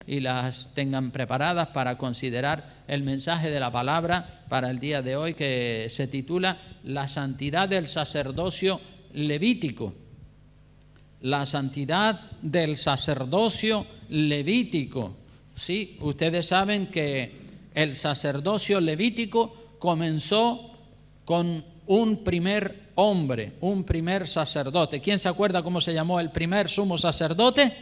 y las tengan preparadas para considerar el mensaje de la palabra para el día de hoy, que se titula La santidad del sacerdocio levítico. La santidad del sacerdocio levítico. Sí, ustedes saben que el sacerdocio levítico comenzó con un primer hombre, un primer sacerdote. ¿Quién se acuerda cómo se llamó el primer sumo sacerdote?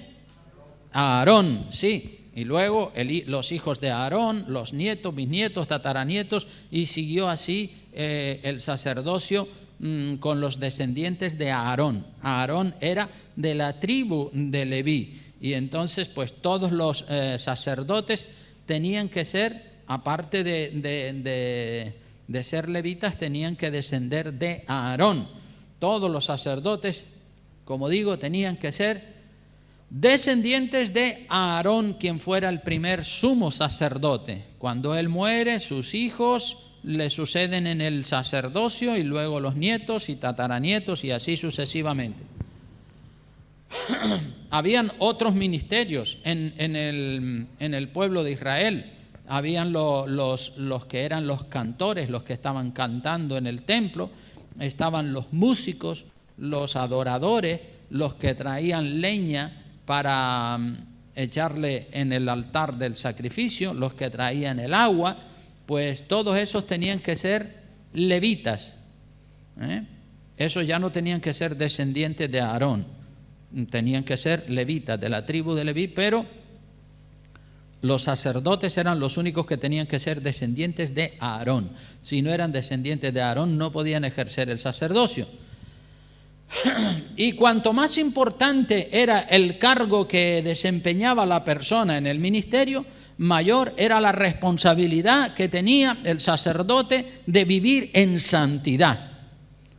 Aarón, sí. Y luego los hijos de Aarón, los nietos, bisnietos, tataranietos, y siguió así el sacerdocio con los descendientes de Aarón. Aarón era de la tribu de Leví, y entonces pues todos los sacerdotes tenían que ser, aparte de ser levitas, tenían que descender de Aarón. Todos los sacerdotes, como digo, tenían que ser descendientes de Aarón, quien fuera el primer sumo sacerdote. Cuando él muere, sus hijos le suceden en el sacerdocio, y luego los nietos y tataranietos, y así sucesivamente. Habían otros ministerios en el pueblo de Israel. Habían los que eran los cantores, los que estaban cantando en el templo. Estaban los músicos, los adoradores, los que traían leña para echarle en el altar del sacrificio, los que traían el agua. Pues todos esos tenían que ser levitas. Esos ya no tenían que ser descendientes de Aarón, tenían que ser levitas, de la tribu de Leví, pero los sacerdotes eran los únicos que tenían que ser descendientes de Aarón. Si no eran descendientes de Aarón, no podían ejercer el sacerdocio. Y cuanto más importante era el cargo que desempeñaba la persona en el ministerio, mayor era la responsabilidad que tenía el sacerdote de vivir en santidad.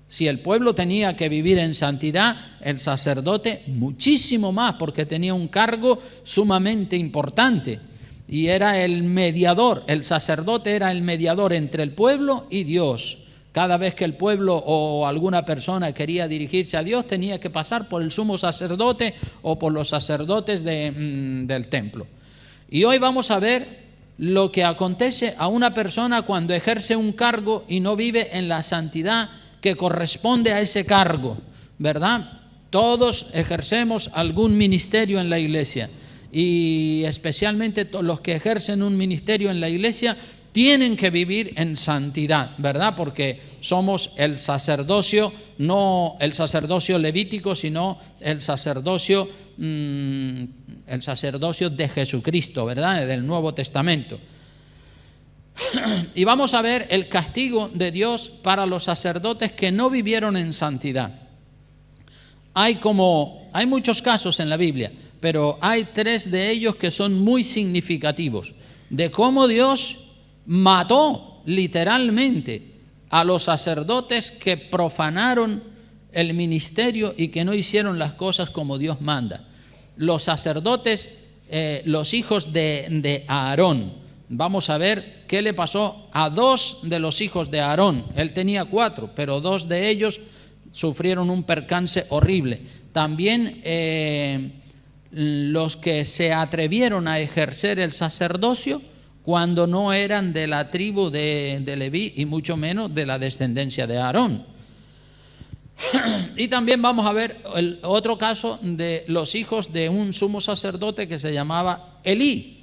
Si el pueblo tenía que vivir en santidad, el sacerdote muchísimo más, porque tenía un cargo sumamente importante y era el mediador. El sacerdote era el mediador entre el pueblo y Dios. Cada vez que el pueblo o alguna persona quería dirigirse a Dios, tenía que pasar por el sumo sacerdote o por los sacerdotes del templo. Y hoy vamos a ver lo que acontece a una persona cuando ejerce un cargo y no vive en la santidad que corresponde a ese cargo, ¿verdad? Todos ejercemos algún ministerio en la iglesia, y especialmente los que ejercen un ministerio en la iglesia tienen que vivir en santidad, ¿verdad? Porque somos el sacerdocio, no el sacerdocio levítico, sino el sacerdocio de Jesucristo, ¿verdad? Del Nuevo Testamento. Y vamos a ver el castigo de Dios para los sacerdotes que no vivieron en santidad. Hay muchos casos en la Biblia, pero hay 3 de ellos que son muy significativos, de cómo Dios mató literalmente a los sacerdotes que profanaron el ministerio y que no hicieron las cosas como Dios manda. Los sacerdotes, los hijos de Aarón. Vamos a ver qué le pasó a 2 de los hijos de Aarón. Él tenía 4, pero 2 de ellos sufrieron un percance horrible. También los que se atrevieron a ejercer el sacerdocio cuando no eran de la tribu de Leví y mucho menos de la descendencia de Aarón. Y también vamos a ver el otro caso de los hijos de un sumo sacerdote que se llamaba Elí.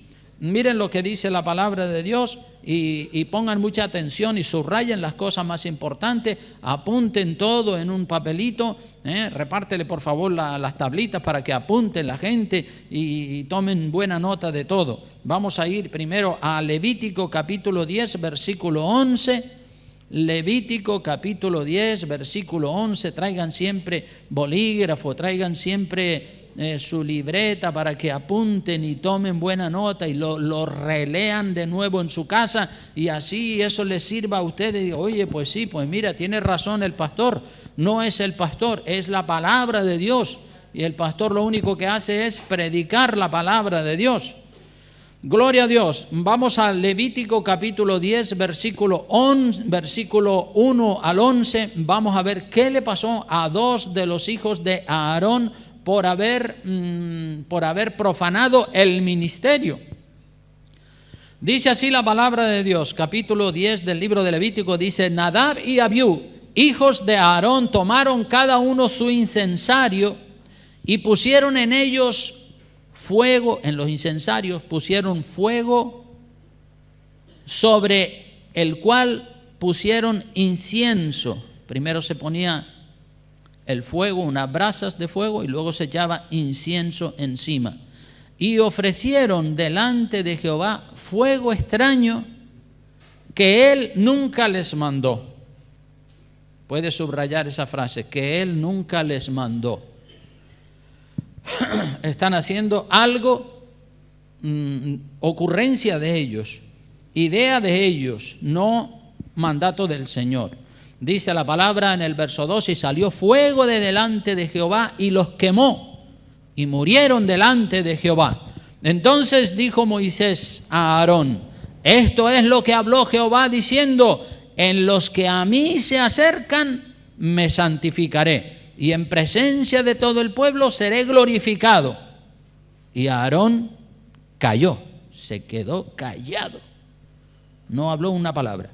Miren lo que dice la palabra de Dios y pongan mucha atención y subrayen las cosas más importantes, apunten todo en un papelito, repártele por favor las tablitas para que apunten la gente y tomen buena nota de todo. Vamos a ir primero a Levítico capítulo 10, versículo 11. Levítico capítulo 10, versículo 11. Traigan siempre bolígrafo, traigan siempre su libreta para que apunten y tomen buena nota y lo relean de nuevo en su casa, y así eso les sirva a ustedes. Y oye, pues sí, pues mira, tiene razón el pastor. No es el pastor, es la palabra de Dios, y el pastor lo único que hace es predicar la palabra de Dios. Gloria a Dios. Vamos a Levítico capítulo 10, versículo 1 al 11. Vamos a ver qué le pasó a 2 de los hijos de Aarón por haber profanado el ministerio. Dice así la palabra de Dios, capítulo 10 del libro de Levítico, dice: Nadab y Abiú, hijos de Aarón, tomaron cada uno su incensario y pusieron en ellos fuego, en los incensarios pusieron fuego, sobre el cual pusieron incienso. Primero se ponía el fuego, unas brasas de fuego, y luego se echaba incienso encima. Y ofrecieron delante de Jehová fuego extraño que él nunca les mandó. Puede subrayar esa frase, que él nunca les mandó. Están haciendo algo, ocurrencia de ellos, idea de ellos, no mandato del Señor. Dice la palabra en el verso 2: y salió fuego de delante de Jehová y los quemó, y murieron delante de Jehová. Entonces dijo Moisés a Aarón: esto es lo que habló Jehová diciendo: en los que a mí se acercan me santificaré, y en presencia de todo el pueblo seré glorificado. Y Aarón calló, se quedó callado, no habló una palabra.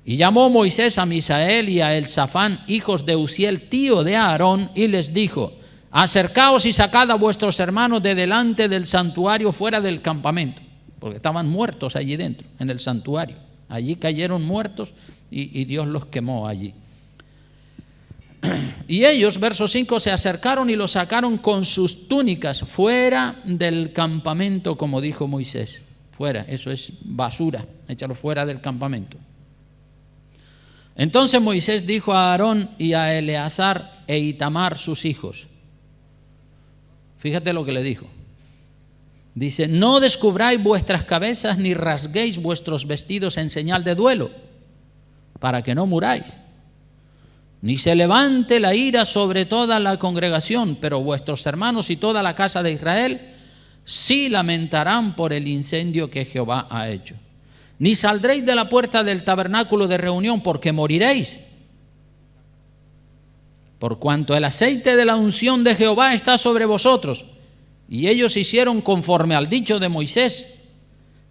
Y llamó Moisés a Misael y a Elzafán, hijos de Uziel, tío de Aarón, y les dijo: acercaos y sacad a vuestros hermanos de delante del santuario fuera del campamento, porque estaban muertos allí dentro, en el santuario. Allí cayeron muertos y Dios los quemó allí. Y ellos, verso 5, se acercaron y los sacaron con sus túnicas fuera del campamento, como dijo Moisés. Fuera, eso es basura, échalo fuera del campamento. Entonces Moisés dijo a Aarón y a Eleazar e Itamar, sus hijos. Fíjate lo que le dijo. Dice: no descubráis vuestras cabezas ni rasguéis vuestros vestidos en señal de duelo, para que no muráis. Ni se levante la ira sobre toda la congregación, pero vuestros hermanos y toda la casa de Israel sí lamentarán por el incendio que Jehová ha hecho. Ni saldréis de la puerta del tabernáculo de reunión, porque moriréis. Por cuanto el aceite de la unción de Jehová está sobre vosotros. Y ellos hicieron conforme al dicho de Moisés.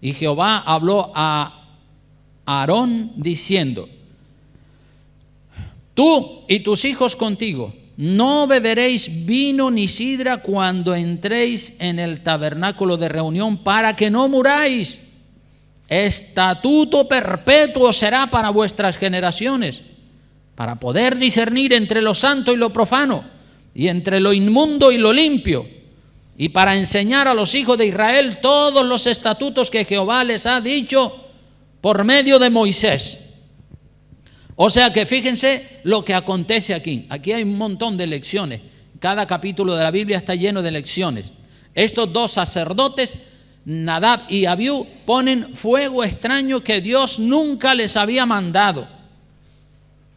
Y Jehová habló a Aarón diciendo: tú y tus hijos contigo no beberéis vino ni sidra cuando entréis en el tabernáculo de reunión, para que no muráis. Estatuto perpetuo será para vuestras generaciones, para poder discernir entre lo santo y lo profano, y entre lo inmundo y lo limpio, y para enseñar a los hijos de Israel todos los estatutos que Jehová les ha dicho por medio de Moisés. O sea que fíjense lo que acontece aquí. Aquí hay un montón de lecciones. Cada capítulo de la Biblia está lleno de lecciones. Estos dos sacerdotes, Nadab y Abiú, ponen fuego extraño que Dios nunca les había mandado.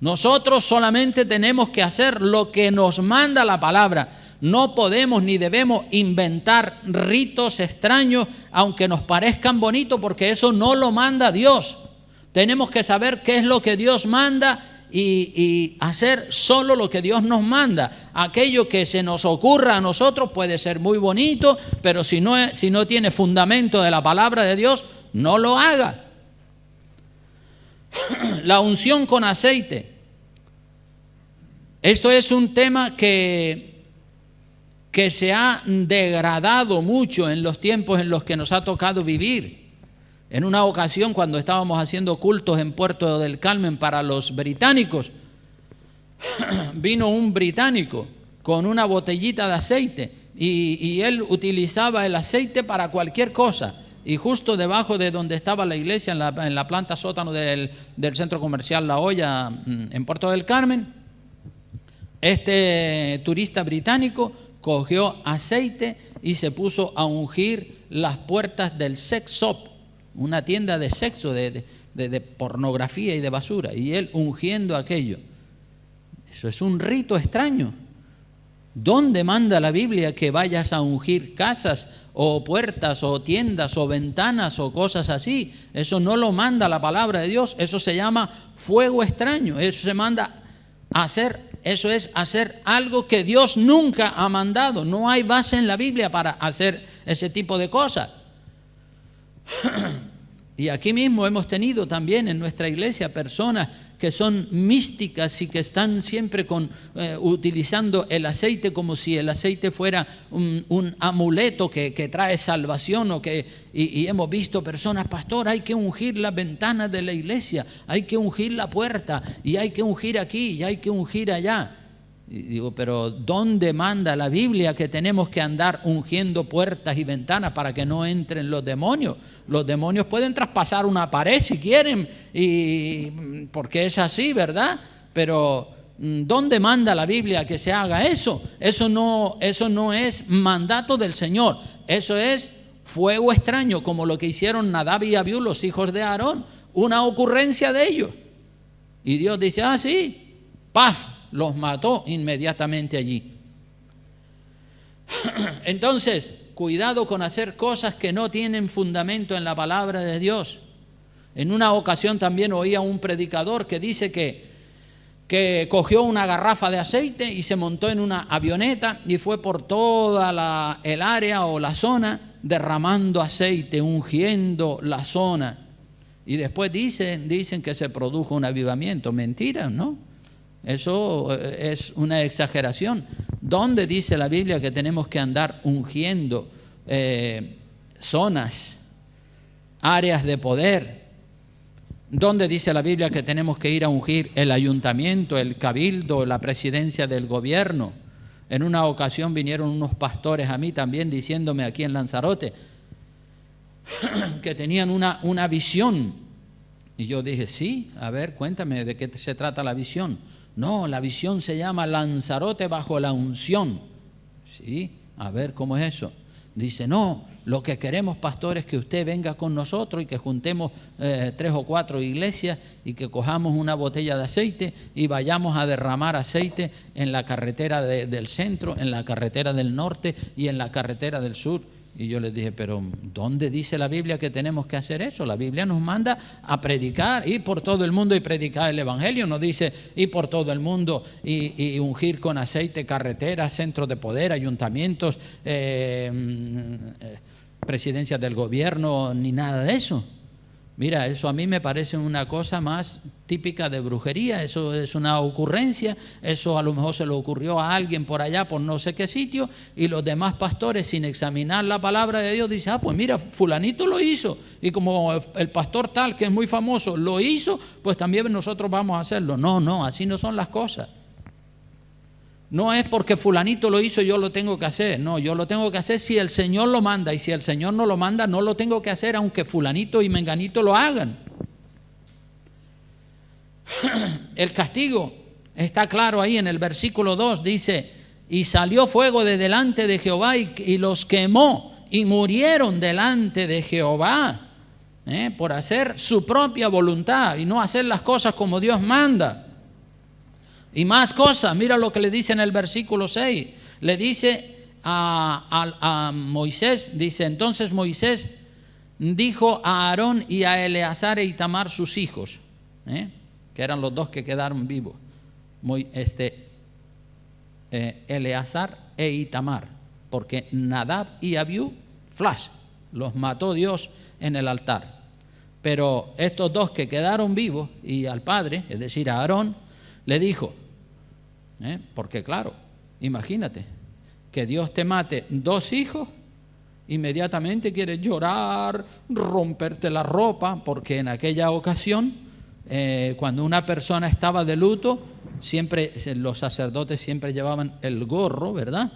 Nosotros solamente tenemos que hacer lo que nos manda la palabra. No podemos ni debemos inventar ritos extraños, aunque nos parezcan bonitos, porque eso no lo manda Dios. Tenemos que saber qué es lo que Dios manda y hacer solo lo que Dios nos manda. Aquello que se nos ocurra a nosotros puede ser muy bonito, pero si no tiene fundamento de la palabra de Dios, no lo haga. La unción con aceite. Esto es un tema que se ha degradado mucho en los tiempos en los que nos ha tocado vivir. En una ocasión, cuando estábamos haciendo cultos en Puerto del Carmen para los británicos, vino un británico con una botellita de aceite y él utilizaba el aceite para cualquier cosa. Y justo debajo de donde estaba la iglesia, en la planta sótano del centro comercial La Hoya, en Puerto del Carmen, este turista británico cogió aceite y se puso a ungir las puertas del sex shop, una tienda de sexo, de pornografía y de basura, y él ungiendo aquello. Eso es un rito extraño. ¿Dónde manda la Biblia que vayas a ungir casas o puertas o tiendas o ventanas o cosas así? Eso no lo manda la palabra de Dios. Eso se llama fuego extraño. Eso se manda a hacer Eso es hacer algo que Dios nunca ha mandado. No hay base en la Biblia para hacer ese tipo de cosas. Y aquí mismo hemos tenido también en nuestra iglesia personas que son místicas y que están siempre utilizando el aceite como si el aceite fuera un amuleto que trae salvación. Y hemos visto personas, pastor, hay que ungir las ventanas de la iglesia, hay que ungir la puerta, y hay que ungir aquí, y hay que ungir allá. Y digo, pero ¿dónde manda la Biblia que tenemos que andar ungiendo puertas y ventanas para que no entren los demonios? Los demonios pueden traspasar una pared si quieren, porque es así, ¿verdad? Pero ¿dónde manda la Biblia que se haga eso? Eso no es mandato del Señor. Eso es fuego extraño, como lo que hicieron Nadab y Abiú, los hijos de Aarón, una ocurrencia de ellos. Y Dios dice, sí, ¡paf!, los mató inmediatamente allí. Entonces, cuidado con hacer cosas que no tienen fundamento en la palabra de Dios. En una ocasión también oí a un predicador que dice que cogió una garrafa de aceite y se montó en una avioneta y fue por toda el área o la zona derramando aceite, ungiendo la zona. Y después dicen que se produjo un avivamiento. Mentira, ¿no? Eso es una exageración. ¿Dónde dice la Biblia que tenemos que andar ungiendo zonas, áreas de poder? ¿Dónde dice la Biblia que tenemos que ir a ungir el ayuntamiento, el cabildo, la presidencia del gobierno? En una ocasión vinieron unos pastores a mí también diciéndome aquí en Lanzarote que tenían una visión. Y yo dije, sí, a ver, cuéntame de qué se trata la visión. No, la visión se llama Lanzarote bajo la unción. Sí, a ver, ¿cómo es eso? Dice, no, lo que queremos, pastor, es que usted venga con nosotros y que juntemos 3 o 4 iglesias y que cojamos una botella de aceite y vayamos a derramar aceite en la carretera del centro, en la carretera del norte y en la carretera del sur. Y yo les dije, pero ¿dónde dice la Biblia que tenemos que hacer eso? La Biblia nos manda a predicar, ir por todo el mundo y predicar el Evangelio. Nos dice ir por todo el mundo y ungir con aceite carreteras, centros de poder, ayuntamientos, presidencias del gobierno, ni nada de eso. Mira, eso a mí me parece una cosa más típica de brujería. Eso es una ocurrencia. Eso a lo mejor se le ocurrió a alguien por allá, por no sé qué sitio, y los demás pastores, sin examinar la palabra de Dios, dicen, pues mira, fulanito lo hizo, y como el pastor tal, que es muy famoso, lo hizo, pues también nosotros vamos a hacerlo. No, así no son las cosas. No es porque fulanito lo hizo, yo lo tengo que hacer. No, yo lo tengo que hacer si el Señor lo manda, y si el Señor no lo manda, no lo tengo que hacer aunque fulanito y menganito lo hagan. El castigo está claro ahí en el versículo 2, dice, y salió fuego de delante de Jehová y los quemó y murieron delante de Jehová, por hacer su propia voluntad y no hacer las cosas como Dios manda. Y más cosas, mira lo que le dice en el versículo 6. Le dice a Moisés, dice, entonces Moisés dijo a Aarón y a Eleazar e Itamar sus hijos, que eran los dos que quedaron vivos, Eleazar e Itamar, porque Nadab y Abiú, los mató Dios en el altar. Pero estos dos que quedaron vivos, y al padre, es decir, a Aarón, le dijo, porque claro, imagínate, que Dios te mate 2 hijos, inmediatamente quieres llorar, romperte la ropa, porque en aquella ocasión, cuando una persona estaba de luto, siempre los sacerdotes siempre llevaban el gorro, ¿verdad?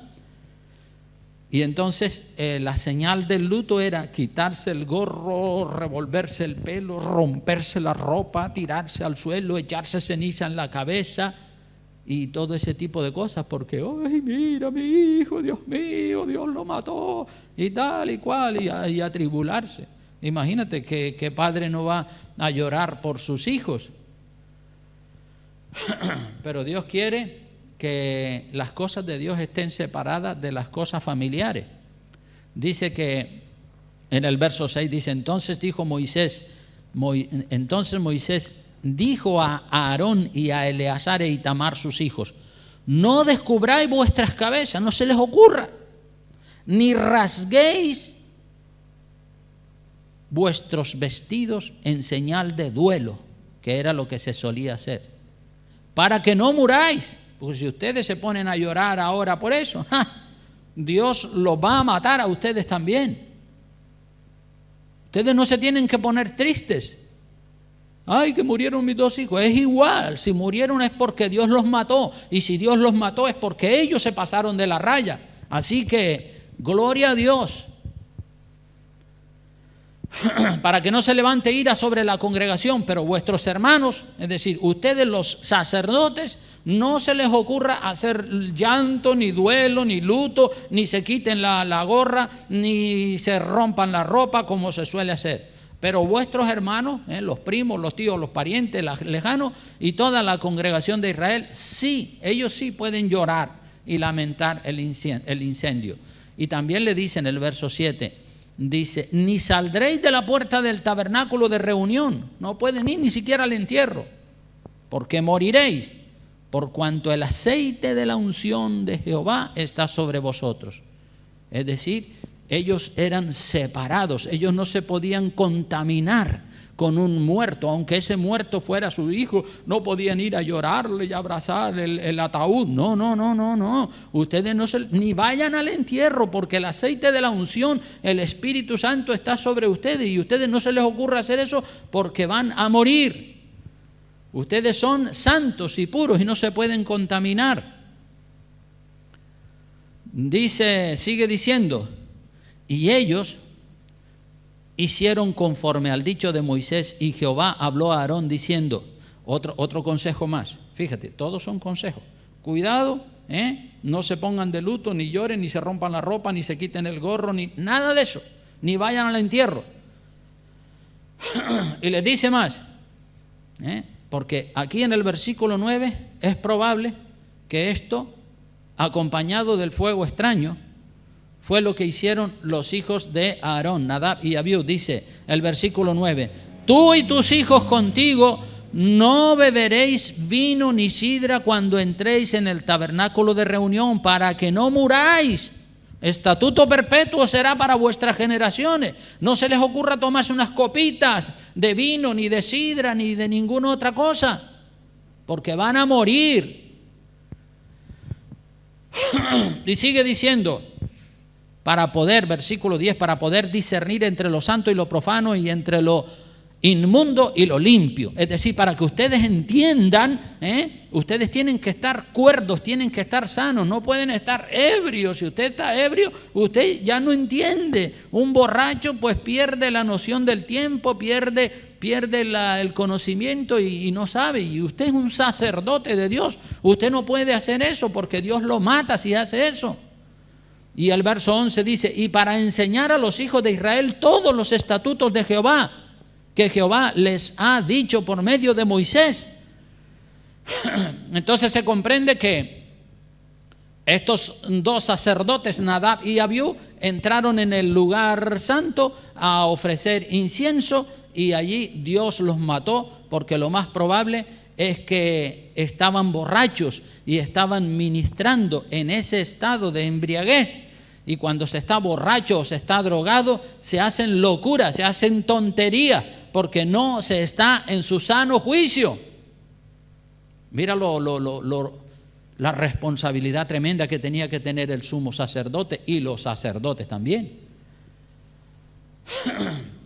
Y entonces la señal del luto era quitarse el gorro, revolverse el pelo, romperse la ropa, tirarse al suelo, echarse ceniza en la cabeza y todo ese tipo de cosas, porque, ¡ay, mira mi hijo, Dios mío, Dios lo mató! Y tal y cual, y atribularse. Imagínate que padre no va a llorar por sus hijos. Pero Dios quiere que las cosas de Dios estén separadas de las cosas familiares. Dice que en el verso 6 dice, entonces Moisés dijo a Aarón y a Eleazar e Itamar sus hijos, no descubráis vuestras cabezas, no se les ocurra, ni rasguéis vuestros vestidos en señal de duelo, que era lo que se solía hacer, para que no muráis, porque si ustedes se ponen a llorar ahora por eso, Dios los va a matar a ustedes también. Ustedes no se tienen que poner tristes. Ay, que murieron mis 2 hijos. Es igual, si murieron es porque Dios los mató, y si Dios los mató es porque ellos se pasaron de la raya. Así que, gloria a Dios. Para que no se levante ira sobre la congregación, pero vuestros hermanos, es decir, ustedes los sacerdotes, no se les ocurra hacer llanto, ni duelo, ni luto, ni se quiten la gorra, ni se rompan la ropa como se suele hacer. Pero vuestros hermanos, los primos, los tíos, los parientes lejanos y toda la congregación de Israel, sí, ellos sí pueden llorar y lamentar el incendio. Y también le dice en el verso 7, dice, ni saldréis de la puerta del tabernáculo de reunión, no pueden ir ni siquiera al entierro, porque moriréis, por cuanto el aceite de la unción de Jehová está sobre vosotros. Es decir, ellos eran separados, ellos no se podían contaminar con un muerto, aunque ese muerto fuera su hijo, no podían ir a llorarle y abrazar el ataúd. No. Ustedes ni vayan al entierro, porque el aceite de la unción, el Espíritu Santo está sobre ustedes, y a ustedes no se les ocurra hacer eso porque van a morir. Ustedes son santos y puros y no se pueden contaminar. Sigue diciendo, y ellos hicieron conforme al dicho de Moisés, y Jehová habló a Aarón diciendo, otro consejo más, fíjate, todos son consejos, cuidado, no se pongan de luto, ni lloren, ni se rompan la ropa, ni se quiten el gorro, ni nada de eso, ni vayan al entierro. Y les dice más, porque aquí en el versículo 9 es probable que esto, acompañado del fuego extraño, fue lo que hicieron los hijos de Aarón, Nadab y Abiú. Dice el versículo 9, tú y tus hijos contigo no beberéis vino ni sidra cuando entréis en el tabernáculo de reunión, para que no muráis. Estatuto perpetuo será para vuestras generaciones. No se les ocurra tomarse unas copitas de vino, ni de sidra, ni de ninguna otra cosa, porque van a morir. Y sigue diciendo, para poder, versículo 10, para poder discernir entre lo santo y lo profano, y entre lo inmundo y lo limpio. Es decir, para que ustedes entiendan, ustedes tienen que estar cuerdos, tienen que estar sanos, no pueden estar ebrios. Si usted está ebrio, usted ya no entiende. Un borracho pues pierde la noción del tiempo, pierde el conocimiento y no sabe. Y usted es un sacerdote de Dios, usted no puede hacer eso, porque Dios lo mata si hace eso. Y el verso 11 dice, y para enseñar a los hijos de Israel todos los estatutos de Jehová, que Jehová les ha dicho por medio de Moisés. Entonces se comprende que estos 2 sacerdotes, Nadab y Abiú, entraron en el lugar santo a ofrecer incienso, y allí Dios los mató, porque lo más probable es que estaban borrachos y estaban ministrando en ese estado de embriaguez. Y cuando se está borracho o se está drogado, se hacen locuras, se hacen tonterías, porque no se está en su sano juicio. Mira la responsabilidad tremenda que tenía que tener el sumo sacerdote y los sacerdotes también.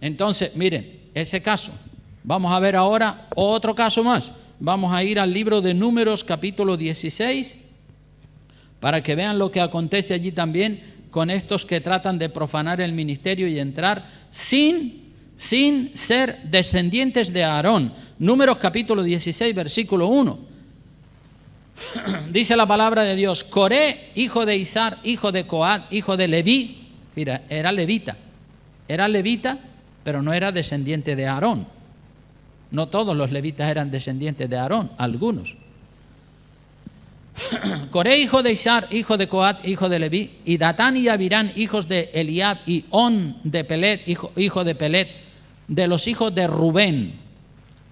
Entonces, miren, ese caso. Vamos a ver ahora otro caso más. Vamos a ir al libro de Números, capítulo 16, para que vean lo que acontece allí también con estos que tratan de profanar el ministerio y entrar sin ser descendientes de Aarón. Números capítulo 16, versículo 1. Dice la palabra de Dios, Coré, hijo de Izar, hijo de Coat, hijo de Leví, mira, era levita, pero no era descendiente de Aarón. No todos los levitas eran descendientes de Aarón, algunos. Coré, hijo de Izar, hijo de Coat, hijo de Leví, y Datán y Abirán, hijos de Eliab, y On de Pelet, hijo de Pelet, de los hijos de Rubén.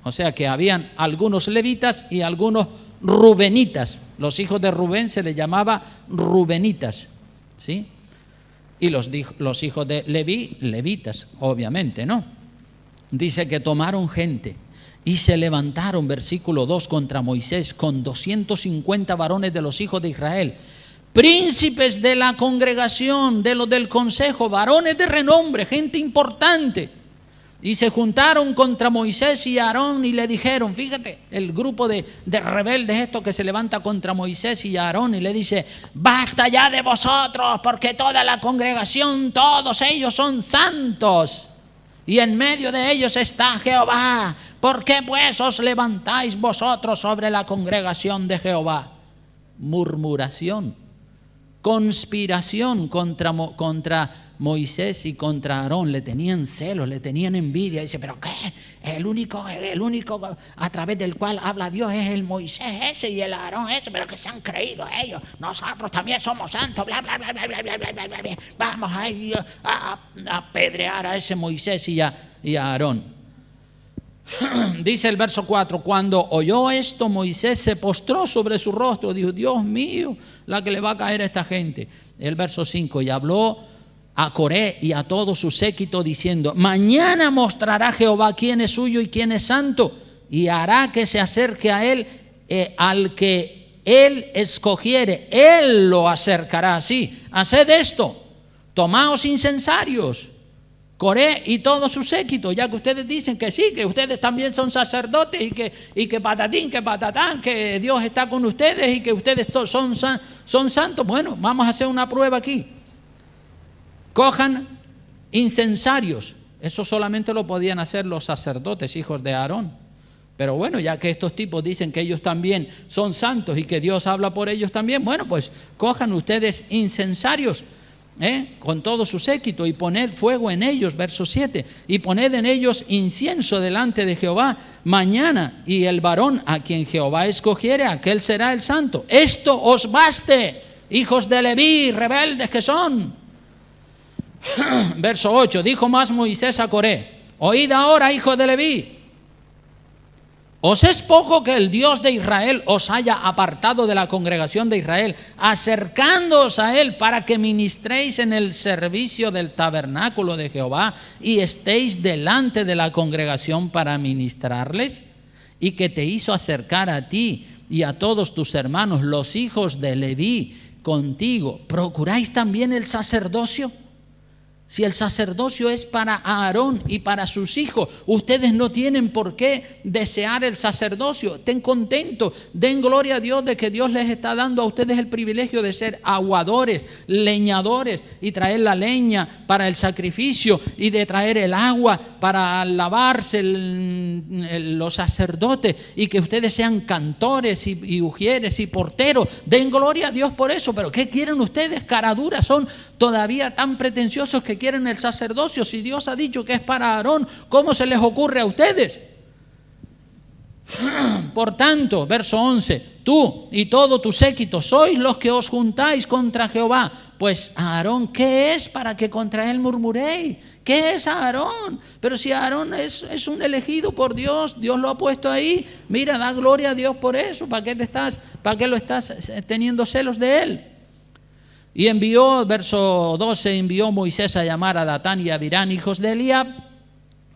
O sea que habían algunos levitas y algunos rubenitas. Los hijos de Rubén se les llamaba rubenitas, ¿sí? Y los hijos de Leví, levitas, obviamente, ¿no? Dice que tomaron gente y se levantaron, versículo 2, contra Moisés con 250 varones de los hijos de Israel, príncipes de la congregación, de los del consejo, varones de renombre, gente importante. Y se juntaron contra Moisés y Aarón y le dijeron, fíjate, el grupo de rebeldes estos que se levanta contra Moisés y Aarón y le dice, basta ya de vosotros, porque toda la congregación, todos ellos son santos, y en medio de ellos está Jehová. ¿Por qué pues os levantáis vosotros sobre la congregación de Jehová? Murmuración, conspiración contra Moisés y contra Aarón. Le tenían celos, le tenían envidia. Dice, ¿pero qué? El único a través del cual habla Dios es el Moisés ese y el Aarón ese, pero que se han creído ellos. Nosotros también somos santos, bla, bla, bla, bla, bla, bla, bla, bla, bla. Vamos a ir a apedrear a ese Moisés y a Aarón. Dice el verso 4, cuando oyó esto, Moisés se postró sobre su rostro, dijo, Dios mío, la que le va a caer a esta gente. El verso 5, y habló a Coré y a todo su séquito diciendo, mañana mostrará Jehová quién es suyo y quién es santo, y hará que se acerque a él al que él escogiere, él lo acercará así. Haced esto, tomaos incensarios, Coré y todo su séquito, ya que ustedes dicen que sí, que ustedes también son sacerdotes y que patatín, que patatán, que Dios está con ustedes y que ustedes son santos. Bueno, vamos a hacer una prueba aquí. Cojan incensarios. Eso solamente lo podían hacer los sacerdotes, hijos de Aarón. Pero bueno, ya que estos tipos dicen que ellos también son santos y que Dios habla por ellos también, bueno, pues cojan ustedes incensarios, con todo su séquito, y poned fuego en ellos, verso 7, y poned en ellos incienso delante de Jehová mañana, y el varón a quien Jehová escogiere, aquel será el santo. Esto os baste, hijos de Leví, rebeldes que son. Verso 8, dijo más Moisés a Coré, oíd ahora, hijos de Leví, ¿os es poco que el Dios de Israel os haya apartado de la congregación de Israel, acercándoos a él para que ministréis en el servicio del tabernáculo de Jehová y estéis delante de la congregación para ministrarles? Y que te hizo acercar a ti y a todos tus hermanos, los hijos de Leví, contigo. ¿Procuráis también el sacerdocio? Si el sacerdocio es para Aarón y para sus hijos, ustedes no tienen por qué desear el sacerdocio. Estén contentos, den gloria a Dios de que Dios les está dando a ustedes el privilegio de ser aguadores, leñadores, y traer la leña para el sacrificio y de traer el agua para lavarse los sacerdotes, y que ustedes sean cantores y ujieres y porteros. Den gloria a Dios por eso. Pero ¿qué quieren ustedes? Caraduras, son todavía tan pretenciosos que quieren el sacerdocio. Si Dios ha dicho que es para Aarón, ¿cómo se les ocurre a ustedes? Por tanto, verso 11, tú y todo tu séquito sois los que os juntáis contra Jehová. Pues Aarón, ¿qué es para que contra él murmuréis? ¿Qué es Aarón? Pero si Aarón es un elegido por Dios, Dios lo ha puesto ahí. Mira, da gloria a Dios por eso. ¿Para qué lo estás teniendo celos de él? Y envió, verso 12, envió Moisés a llamar a Datán y a Abirán, hijos de Eliab,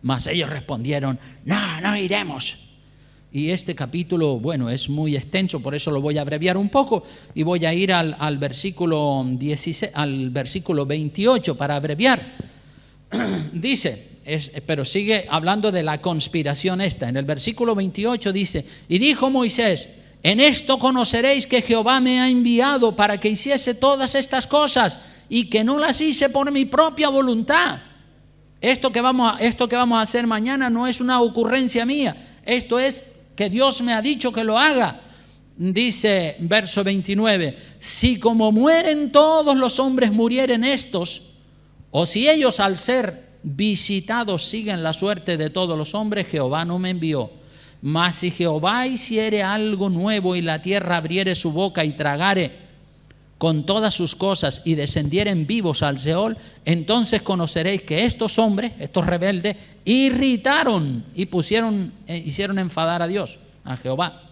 mas ellos respondieron, no iremos. Y este capítulo, bueno, es muy extenso, por eso lo voy a abreviar un poco, y voy a ir al versículo 16, al versículo 28 para abreviar. Dice, pero sigue hablando de la conspiración esta. En el versículo 28 dice, y dijo Moisés, en esto conoceréis que Jehová me ha enviado para que hiciese todas estas cosas, y que no las hice por mi propia voluntad. Esto que vamos a hacer mañana no es una ocurrencia mía, esto es que Dios me ha dicho que lo haga. Dice verso 29, si como mueren todos los hombres murieren estos, o si ellos al ser visitados siguen la suerte de todos los hombres, Jehová no me envió. Mas si Jehová hiciere algo nuevo y la tierra abriere su boca y tragare con todas sus cosas y descendieren vivos al Seol, entonces conoceréis que estos hombres, estos rebeldes, irritaron y hicieron enfadar a Dios, a Jehová.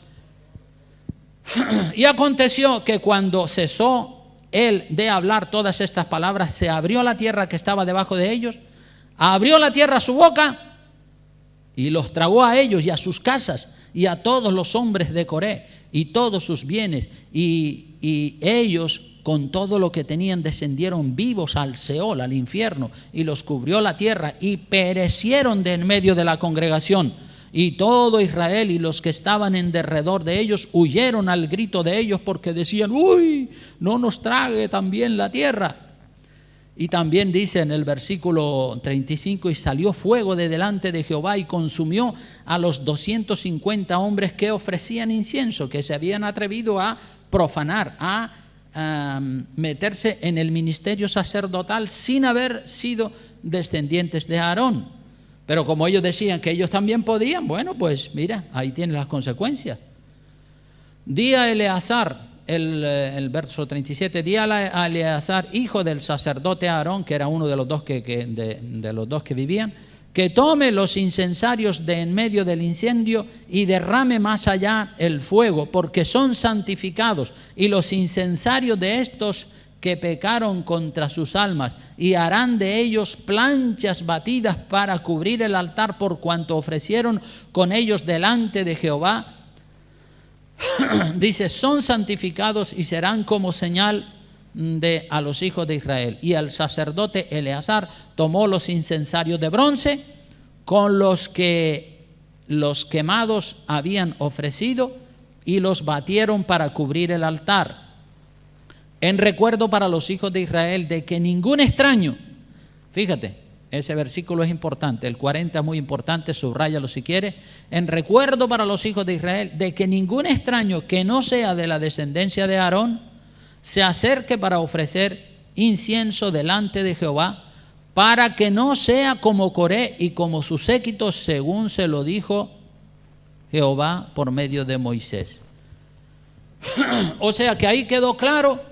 Y aconteció que cuando cesó él de hablar todas estas palabras, se abrió la tierra que estaba debajo de ellos, abrió la tierra su boca y los tragó a ellos y a sus casas y a todos los hombres de Coré y todos sus bienes, y ellos con todo lo que tenían descendieron vivos al Seol, al infierno, y los cubrió la tierra y perecieron de en medio de la congregación. Y todo Israel y los que estaban en derredor de ellos huyeron al grito de ellos, porque decían: uy, no nos trague también la tierra. Y también dice en el versículo 35: y salió fuego de delante de Jehová y consumió a los 250 hombres que ofrecían incienso, que se habían atrevido a profanar, a meterse en el ministerio sacerdotal sin haber sido descendientes de Aarón. Pero como ellos decían que ellos también podían, bueno, pues mira, ahí tienen las consecuencias. Di a Eleazar, el verso 37, di a Eleazar, hijo del sacerdote Aarón, que era uno de los dos de los dos que vivían, que tome los incensarios de en medio del incendio y derrame más allá el fuego, porque son santificados, y los incensarios de estos que pecaron contra sus almas, y harán de ellos planchas batidas para cubrir el altar, por cuanto ofrecieron con ellos delante de Jehová. Dice, son santificados y serán como señal a los hijos de Israel. Y el sacerdote Eleazar tomó los incensarios de bronce con los que los quemados habían ofrecido, y los batieron para cubrir el altar, en recuerdo para los hijos de Israel de que ningún extraño, fíjate, ese versículo es importante, el 40 es muy importante, subráyalo si quieres, en recuerdo para los hijos de Israel de que ningún extraño que no sea de la descendencia de Aarón se acerque para ofrecer incienso delante de Jehová, para que no sea como Coré y como sus séquitos, según se lo dijo Jehová por medio de Moisés. O sea que ahí quedó claro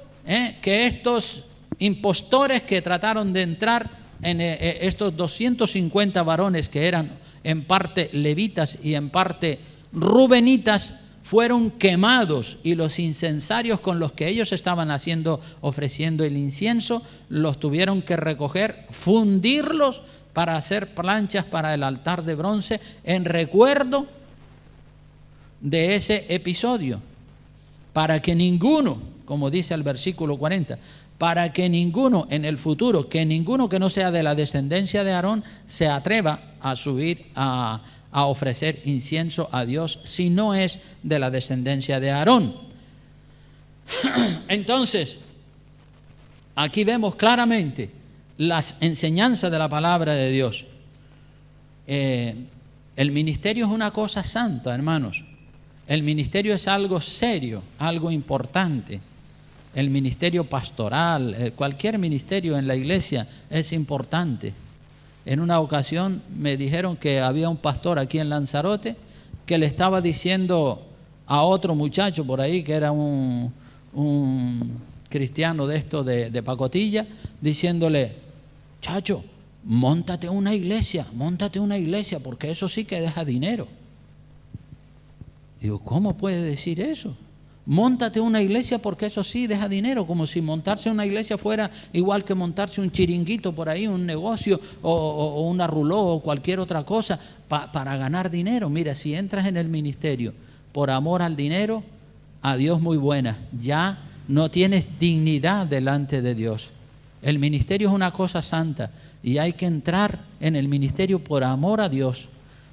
que estos impostores que trataron de entrar en estos 250 varones que eran en parte levitas y en parte rubenitas, fueron quemados, y los incensarios con los que ellos estaban ofreciendo el incienso, los tuvieron que recoger, fundirlos para hacer planchas para el altar de bronce, en recuerdo de ese episodio, para que ninguno, como dice el versículo 40, para que ninguno en el futuro, que ninguno que no sea de la descendencia de Aarón se atreva a subir a ofrecer incienso a Dios si no es de la descendencia de Aarón. Entonces, aquí vemos claramente las enseñanzas de la palabra de Dios. El ministerio es una cosa santa, hermanos. El ministerio es algo serio, algo importante. El ministerio pastoral, cualquier ministerio en la iglesia es importante. En una ocasión me dijeron que había un pastor aquí en Lanzarote que le estaba diciendo a otro muchacho por ahí, que era un cristiano de esto de pacotilla, diciéndole: chacho, móntate una iglesia, porque eso sí que deja dinero. Digo, ¿cómo puede decir eso? Móntate una iglesia porque eso sí deja dinero, como si montarse una iglesia fuera igual que montarse un chiringuito por ahí, un negocio o una ruló o cualquier otra cosa para ganar dinero. Mira, si entras en el ministerio por amor al dinero, adiós muy buena, ya no tienes dignidad delante de Dios. El ministerio es una cosa santa y hay que entrar en el ministerio por amor a Dios.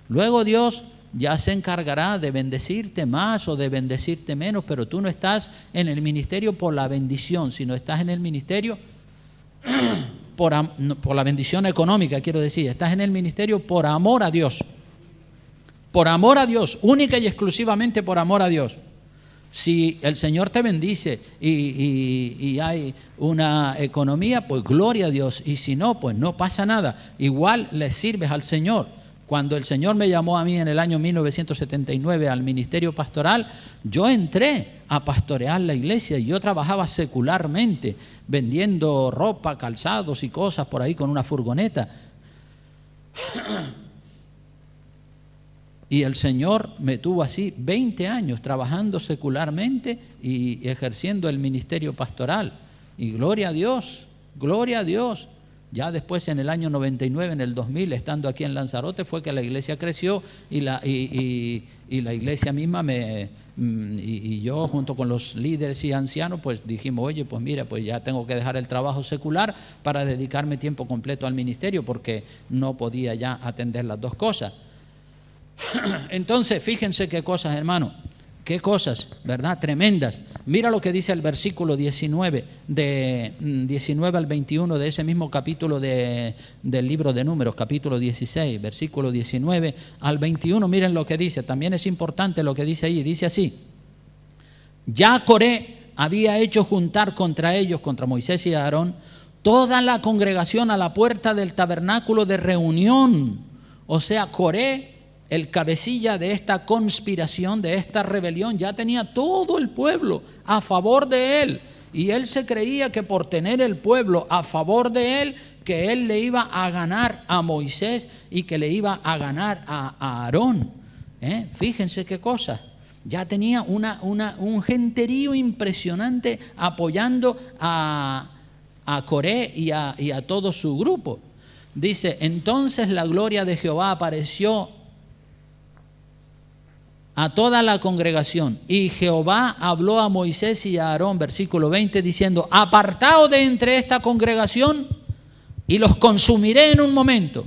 Luego Dios ya se encargará de bendecirte más o de bendecirte menos, pero tú no estás en el ministerio por la bendición, sino estás en el ministerio por la bendición económica, quiero decir. Estás en el ministerio por amor a Dios. Por amor a Dios, única y exclusivamente por amor a Dios. Si el Señor te bendice y hay una economía, pues gloria a Dios. Y si no, pues no pasa nada. Igual le sirves al Señor. Cuando el Señor me llamó a mí en el año 1979 al ministerio pastoral, yo entré a pastorear la iglesia y yo trabajaba secularmente, vendiendo ropa, calzados y cosas por ahí con una furgoneta. Y el Señor me tuvo así 20 años trabajando secularmente y ejerciendo el ministerio pastoral. Y gloria a Dios, gloria a Dios. Ya después en el año 99, en el 2000, estando aquí en Lanzarote, fue que la iglesia creció y la iglesia misma y yo junto con los líderes y ancianos pues dijimos, oye, pues mira, pues ya tengo que dejar el trabajo secular para dedicarme tiempo completo al ministerio porque no podía ya atender las dos cosas. Entonces, fíjense qué cosas, hermano, qué cosas, ¿verdad? Tremendas. Mira lo que dice el versículo 19, de 19 al 21 de ese mismo capítulo del libro de Números, capítulo 16, versículo 19 al 21. Miren lo que dice, también es importante lo que dice ahí. Dice así: ya Coré había hecho juntar contra ellos, contra Moisés y Aarón, toda la congregación a la puerta del tabernáculo de reunión. O sea, Coré, el cabecilla de esta conspiración, de esta rebelión, ya tenía todo el pueblo a favor de él. Y él se creía que por tener el pueblo a favor de él, que él le iba a ganar a Moisés y que le iba a ganar a Aarón. Fíjense qué cosa. Ya tenía un genterío impresionante apoyando a Coré y a todo su grupo. Dice, entonces la gloria de Jehová apareció a toda la congregación, y Jehová habló a Moisés y a Aarón, versículo 20, diciendo: apartaos de entre esta congregación y los consumiré en un momento.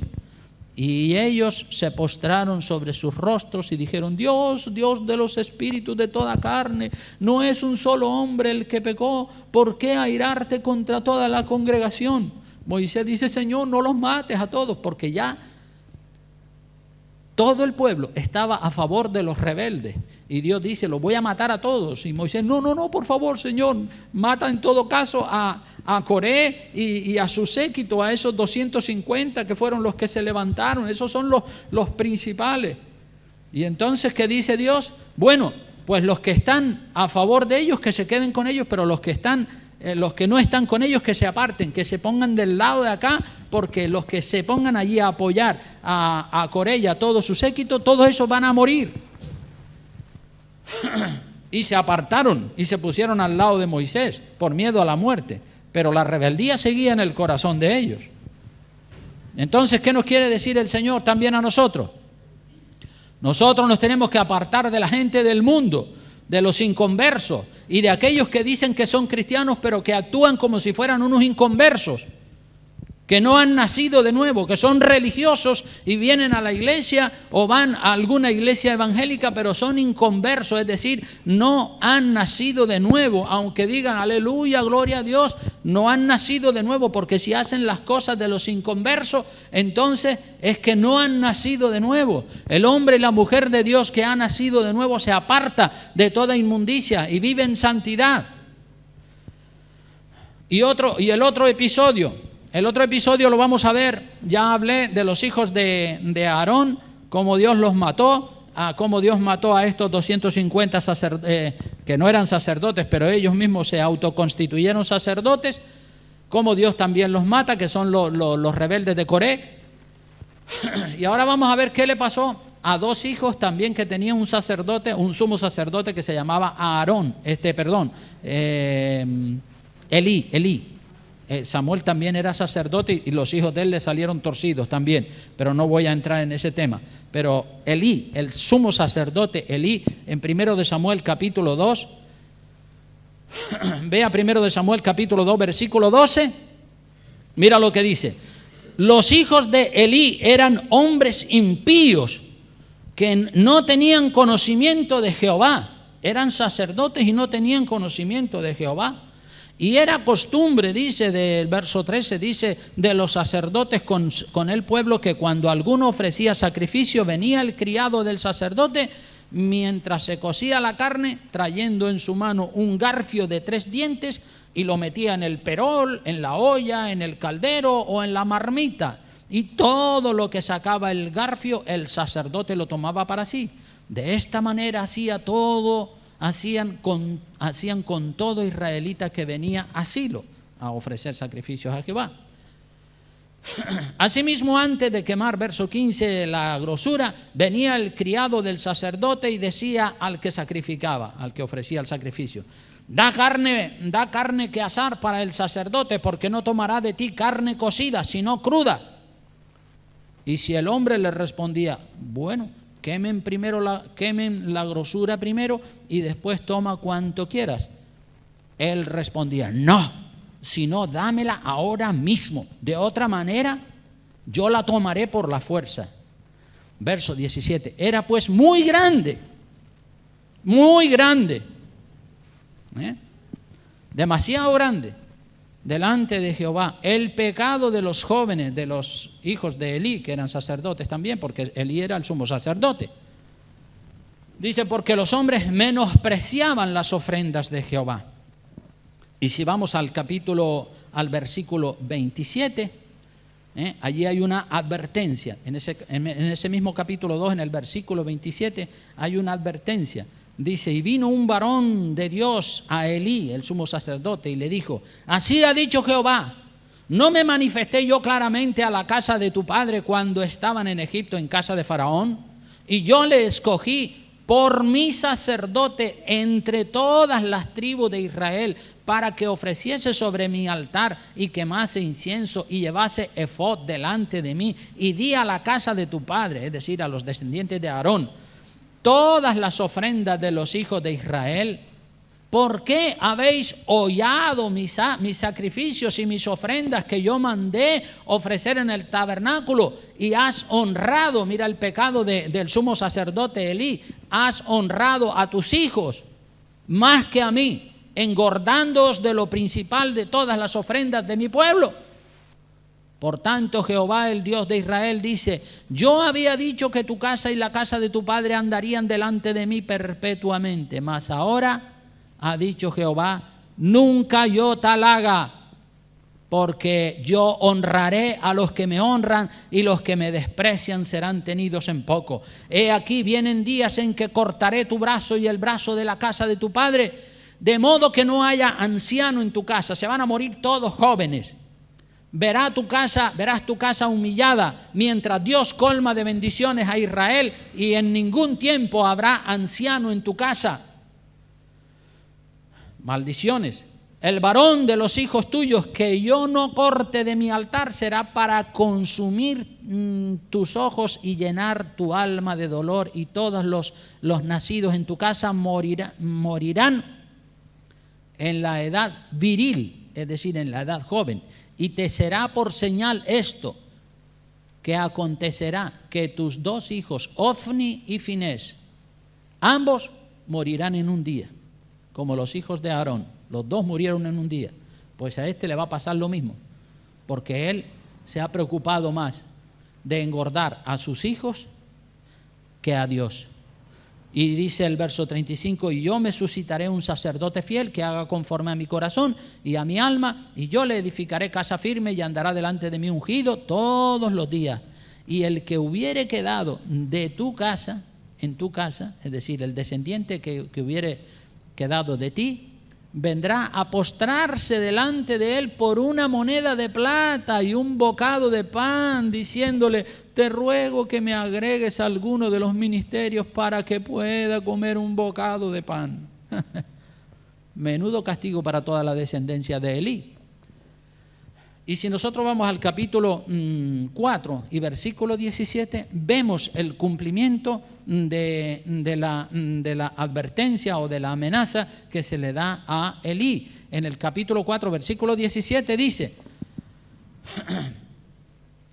Y ellos se postraron sobre sus rostros y dijeron: Dios, Dios de los espíritus de toda carne, no es un solo hombre el que pecó, ¿por qué airarte contra toda la congregación? Moisés dice: Señor, no los mates a todos, porque ya todo el pueblo estaba a favor de los rebeldes. Y Dios dice: los voy a matar a todos. Y Moisés: no, por favor, Señor, mata en todo caso a Coré y a su séquito, a esos 250 que fueron los que se levantaron. Esos son los principales. Y entonces, ¿qué dice Dios? Bueno, pues los que están a favor de ellos, que se queden con ellos, pero los que no están con ellos, que se aparten, que se pongan del lado de acá, porque los que se pongan allí a apoyar a Coré y a todo su séquito, todos esos van a morir. Y se apartaron y se pusieron al lado de Moisés por miedo a la muerte, pero la rebeldía seguía en el corazón de ellos. Entonces, ¿qué nos quiere decir el Señor también a nosotros? Nosotros nos tenemos que apartar de la gente del mundo, de los inconversos y de aquellos que dicen que son cristianos pero que actúan como si fueran unos inconversos, que no han nacido de nuevo, que son religiosos y vienen a la iglesia o van a alguna iglesia evangélica pero son inconversos, es decir, no han nacido de nuevo, aunque digan aleluya, gloria a Dios, no han nacido de nuevo, porque si hacen las cosas de los inconversos, entonces es que no han nacido de nuevo. El hombre y la mujer de Dios que ha nacido de nuevo se aparta de toda inmundicia y vive en santidad. Y el otro episodio lo vamos a ver. Ya hablé de los hijos de Aarón, cómo Dios los mató, cómo Dios mató a estos 250 que no eran sacerdotes, pero ellos mismos se autoconstituyeron sacerdotes, cómo Dios también los mata, que son los rebeldes de Coré. Y ahora vamos a ver qué le pasó a dos hijos también que tenían un sacerdote, un sumo sacerdote que se llamaba Aarón, Elí. Samuel también era sacerdote y los hijos de él le salieron torcidos también, pero no voy a entrar en ese tema. Pero Elí, el sumo sacerdote Elí, en 1 de Samuel capítulo 2, vea 1 de Samuel capítulo 2, versículo 12, mira lo que dice: los hijos de Elí eran hombres impíos que no tenían conocimiento de Jehová, eran sacerdotes y no tenían conocimiento de Jehová. Y era costumbre, dice del verso 13, dice de los sacerdotes con el pueblo, que cuando alguno ofrecía sacrificio, venía el criado del sacerdote mientras se cocía la carne, trayendo en su mano un garfio de 3 dientes, y lo metía en el perol, en la olla, en el caldero o en la marmita. Y todo lo que sacaba el garfio, el sacerdote lo tomaba para sí. De esta manera hacían con todo israelita que venía a Silo a ofrecer sacrificios a Jehová. Asimismo, antes de quemar, verso 15, la grosura, venía el criado del sacerdote y decía al que sacrificaba, al que ofrecía el sacrificio: da carne que asar para el sacerdote, porque no tomará de ti carne cocida, sino cruda. Y si el hombre le respondía: bueno, quemen la grosura primero y después toma cuanto quieras, él respondía: no, sino dámela ahora mismo, de otra manera yo la tomaré por la fuerza. Verso 17, era pues muy grande, demasiado grande, delante de Jehová, el pecado de los jóvenes, de los hijos de Elí, que eran sacerdotes también, porque Elí era el sumo sacerdote. Dice, porque los hombres menospreciaban las ofrendas de Jehová. Y si vamos al versículo 27, allí hay una advertencia. En ese mismo capítulo 2, en el versículo 27, hay una advertencia. Dice, y vino un varón de Dios a Elí, el sumo sacerdote, y le dijo: así ha dicho Jehová, ¿no me manifesté yo claramente a la casa de tu padre cuando estaban en Egipto en casa de Faraón? Y yo le escogí por mi sacerdote entre todas las tribus de Israel, para que ofreciese sobre mi altar y quemase incienso y llevase efod delante de mí. Y di a la casa de tu padre, es decir, a los descendientes de Aarón, todas las ofrendas de los hijos de Israel. ¿Por qué habéis hollado mis sacrificios y mis ofrendas que yo mandé ofrecer en el tabernáculo? Y has honrado, mira el pecado del sumo sacerdote Elí, has honrado a tus hijos más que a mí, engordándoos de lo principal de todas las ofrendas de mi pueblo. Por tanto, Jehová, el Dios de Israel, dice: yo había dicho que tu casa y la casa de tu padre andarían delante de mí perpetuamente, mas ahora ha dicho Jehová: nunca yo tal haga, porque yo honraré a los que me honran y los que me desprecian serán tenidos en poco. He aquí vienen días en que cortaré tu brazo y el brazo de la casa de tu padre, de modo que no haya anciano en tu casa. Se van a morir todos jóvenes. Verás tu casa humillada, mientras Dios colma de bendiciones a Israel, y en ningún tiempo habrá anciano en tu casa. Maldiciones. El varón de los hijos tuyos que yo no corte de mi altar será para consumir tus ojos y llenar tu alma de dolor, y todos los nacidos en tu casa morirán en la edad viril, es decir, en la edad joven. Y te será por señal esto, que acontecerá que tus dos hijos, Ofni y Finés, ambos morirán en un día, como los hijos de Aarón. Los dos murieron en un día. Pues a este le va a pasar lo mismo, porque él se ha preocupado más de engordar a sus hijos que a Dios. Y dice el verso 35, y yo me suscitaré un sacerdote fiel que haga conforme a mi corazón y a mi alma, y yo le edificaré casa firme y andará delante de mí ungido todos los días. Y el que hubiere quedado de tu casa, en tu casa, es decir, el descendiente que hubiere quedado de ti, vendrá a postrarse delante de él por una moneda de plata y un bocado de pan, diciéndole: te ruego que me agregues a alguno de los ministerios para que pueda comer un bocado de pan. Menudo castigo para toda la descendencia de Elí. Y si nosotros vamos al capítulo 4 y versículo 17, vemos el cumplimiento de la advertencia o de la amenaza que se le da a Elí. En el capítulo 4, versículo 17 dice: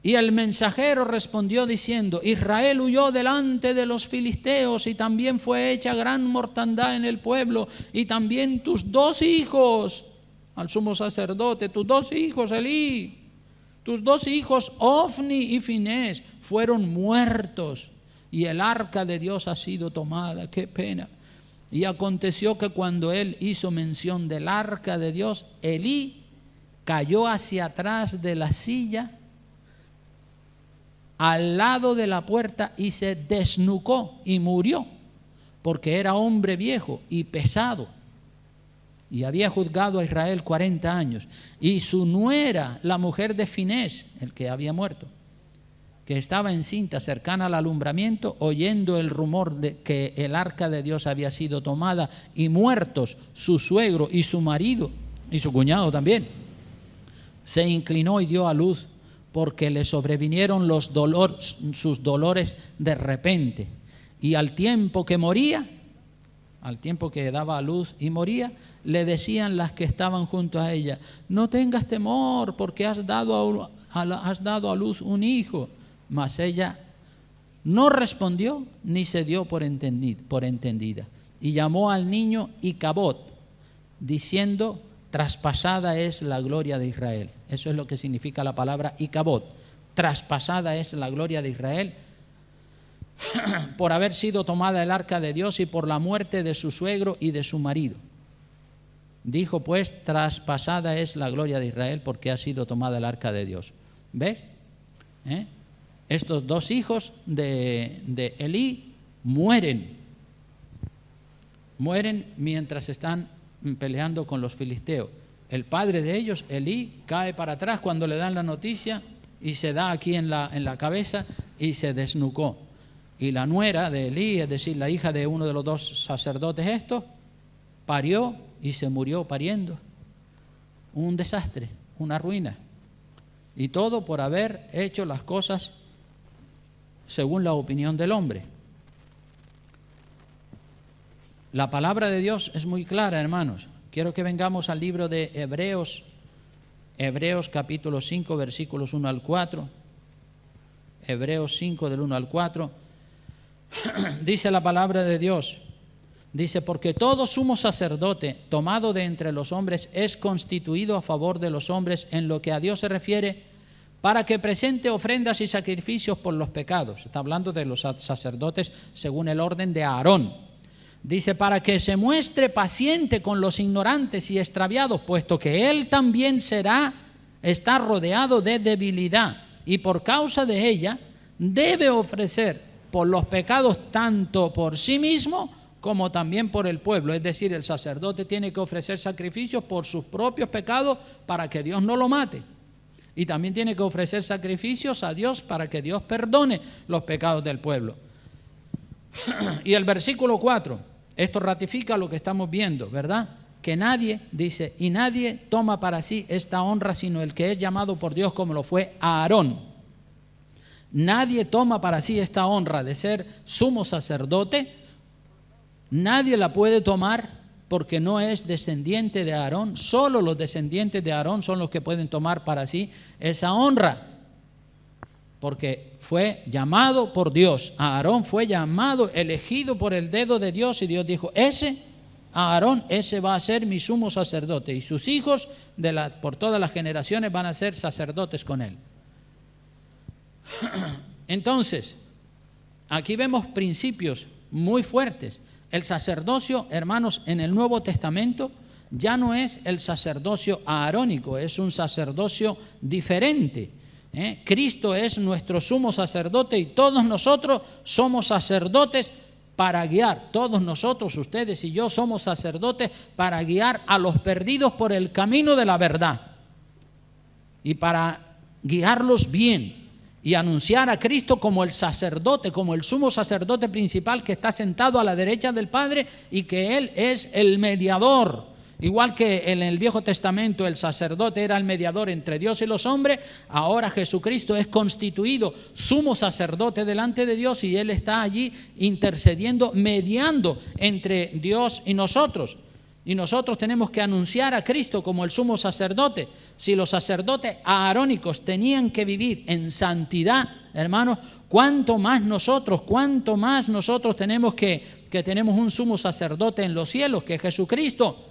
y el mensajero respondió diciendo: Israel huyó delante de los filisteos, y también fue hecha gran mortandad en el pueblo, y también tus dos hijos, al sumo sacerdote, tus dos hijos Elí, tus dos hijos Ofni y Finés fueron muertos, y el arca de Dios ha sido tomada. ¡Qué pena! Y aconteció que cuando él hizo mención del arca de Dios, Elí cayó hacia atrás de la silla, al lado de la puerta, y se desnucó y murió, porque era hombre viejo y pesado. y había juzgado a Israel 40 años. Y su nuera, la mujer de Finés, el que había muerto, que estaba encinta cercana al alumbramiento, oyendo el rumor de que el arca de Dios había sido tomada y muertos su suegro y su marido y su cuñado también, se inclinó y dio a luz, porque le sobrevinieron sus dolores de repente. Y al tiempo que moría, al tiempo que daba a luz y moría, le decían las que estaban junto a ella: no tengas temor, porque has dado a luz un hijo. Mas ella no respondió ni se dio por entendida. Y llamó al niño Icabod, diciendo: traspasada es la gloria de Israel. Eso es lo que significa la palabra Icabod. Traspasada es la gloria de Israel por haber sido tomada el arca de Dios y por la muerte de su suegro y de su marido. Dijo pues: traspasada es la gloria de Israel porque ha sido tomada el arca de Dios. ¿Ves? Estos dos hijos de Elí mueren mientras están peleando con los filisteos. El padre de ellos, Elí, cae para atrás cuando le dan la noticia y se da aquí en la cabeza y se desnucó. Y la nuera de Elí, es decir, la hija de uno de los dos sacerdotes estos, parió y se murió pariendo. Un desastre, una ruina. Y todo por haber hecho las cosas según la opinión del hombre. La palabra de Dios es muy clara, hermanos. Quiero que vengamos al libro de Hebreos, Hebreos capítulo 5, versículos 1 al 4. Hebreos 5, del 1 al 4. Dice la palabra de Dios, dice: porque todo sumo sacerdote tomado de entre los hombres es constituido a favor de los hombres en lo que a Dios se refiere, para que presente ofrendas y sacrificios por los pecados. Está hablando de los sacerdotes según el orden de Aarón. Dice: para que se muestre paciente con los ignorantes y extraviados, puesto que él también está rodeado de debilidad, y por causa de ella debe ofrecer por los pecados tanto por sí mismo como también por el pueblo. Es decir, el sacerdote tiene que ofrecer sacrificios por sus propios pecados para que Dios no lo mate. Y también tiene que ofrecer sacrificios a Dios para que Dios perdone los pecados del pueblo. Y el versículo 4, esto ratifica lo que estamos viendo, ¿verdad? Que nadie, dice, y nadie toma para sí esta honra sino el que es llamado por Dios, como lo fue Aarón. Nadie toma para sí esta honra de ser sumo sacerdote. Nadie la puede tomar porque no es descendiente de Aarón. Solo los descendientes de Aarón son los que pueden tomar para sí esa honra, porque fue llamado por Dios. Aarón fue llamado, elegido por el dedo de Dios, y Dios dijo: Aarón, ese va a ser mi sumo sacerdote, y sus hijos por todas las generaciones van a ser sacerdotes con él. Entonces, aquí vemos principios muy fuertes. El sacerdocio, hermanos, en el Nuevo Testamento ya no es el sacerdocio aarónico, es un sacerdocio diferente. Cristo es nuestro sumo sacerdote y todos nosotros somos sacerdotes para guiar. Todos nosotros, ustedes y yo, somos sacerdotes para guiar a los perdidos por el camino de la verdad y para guiarlos bien y anunciar a Cristo como el sacerdote, como el sumo sacerdote principal que está sentado a la derecha del Padre y que Él es el mediador. Igual que en el Viejo Testamento el sacerdote era el mediador entre Dios y los hombres, ahora Jesucristo es constituido sumo sacerdote delante de Dios y Él está allí intercediendo, mediando entre Dios y nosotros. Y nosotros tenemos que anunciar a Cristo como el sumo sacerdote. Si los sacerdotes aarónicos tenían que vivir en santidad, hermanos, cuánto más nosotros tenemos que tenemos un sumo sacerdote en los cielos, que es Jesucristo.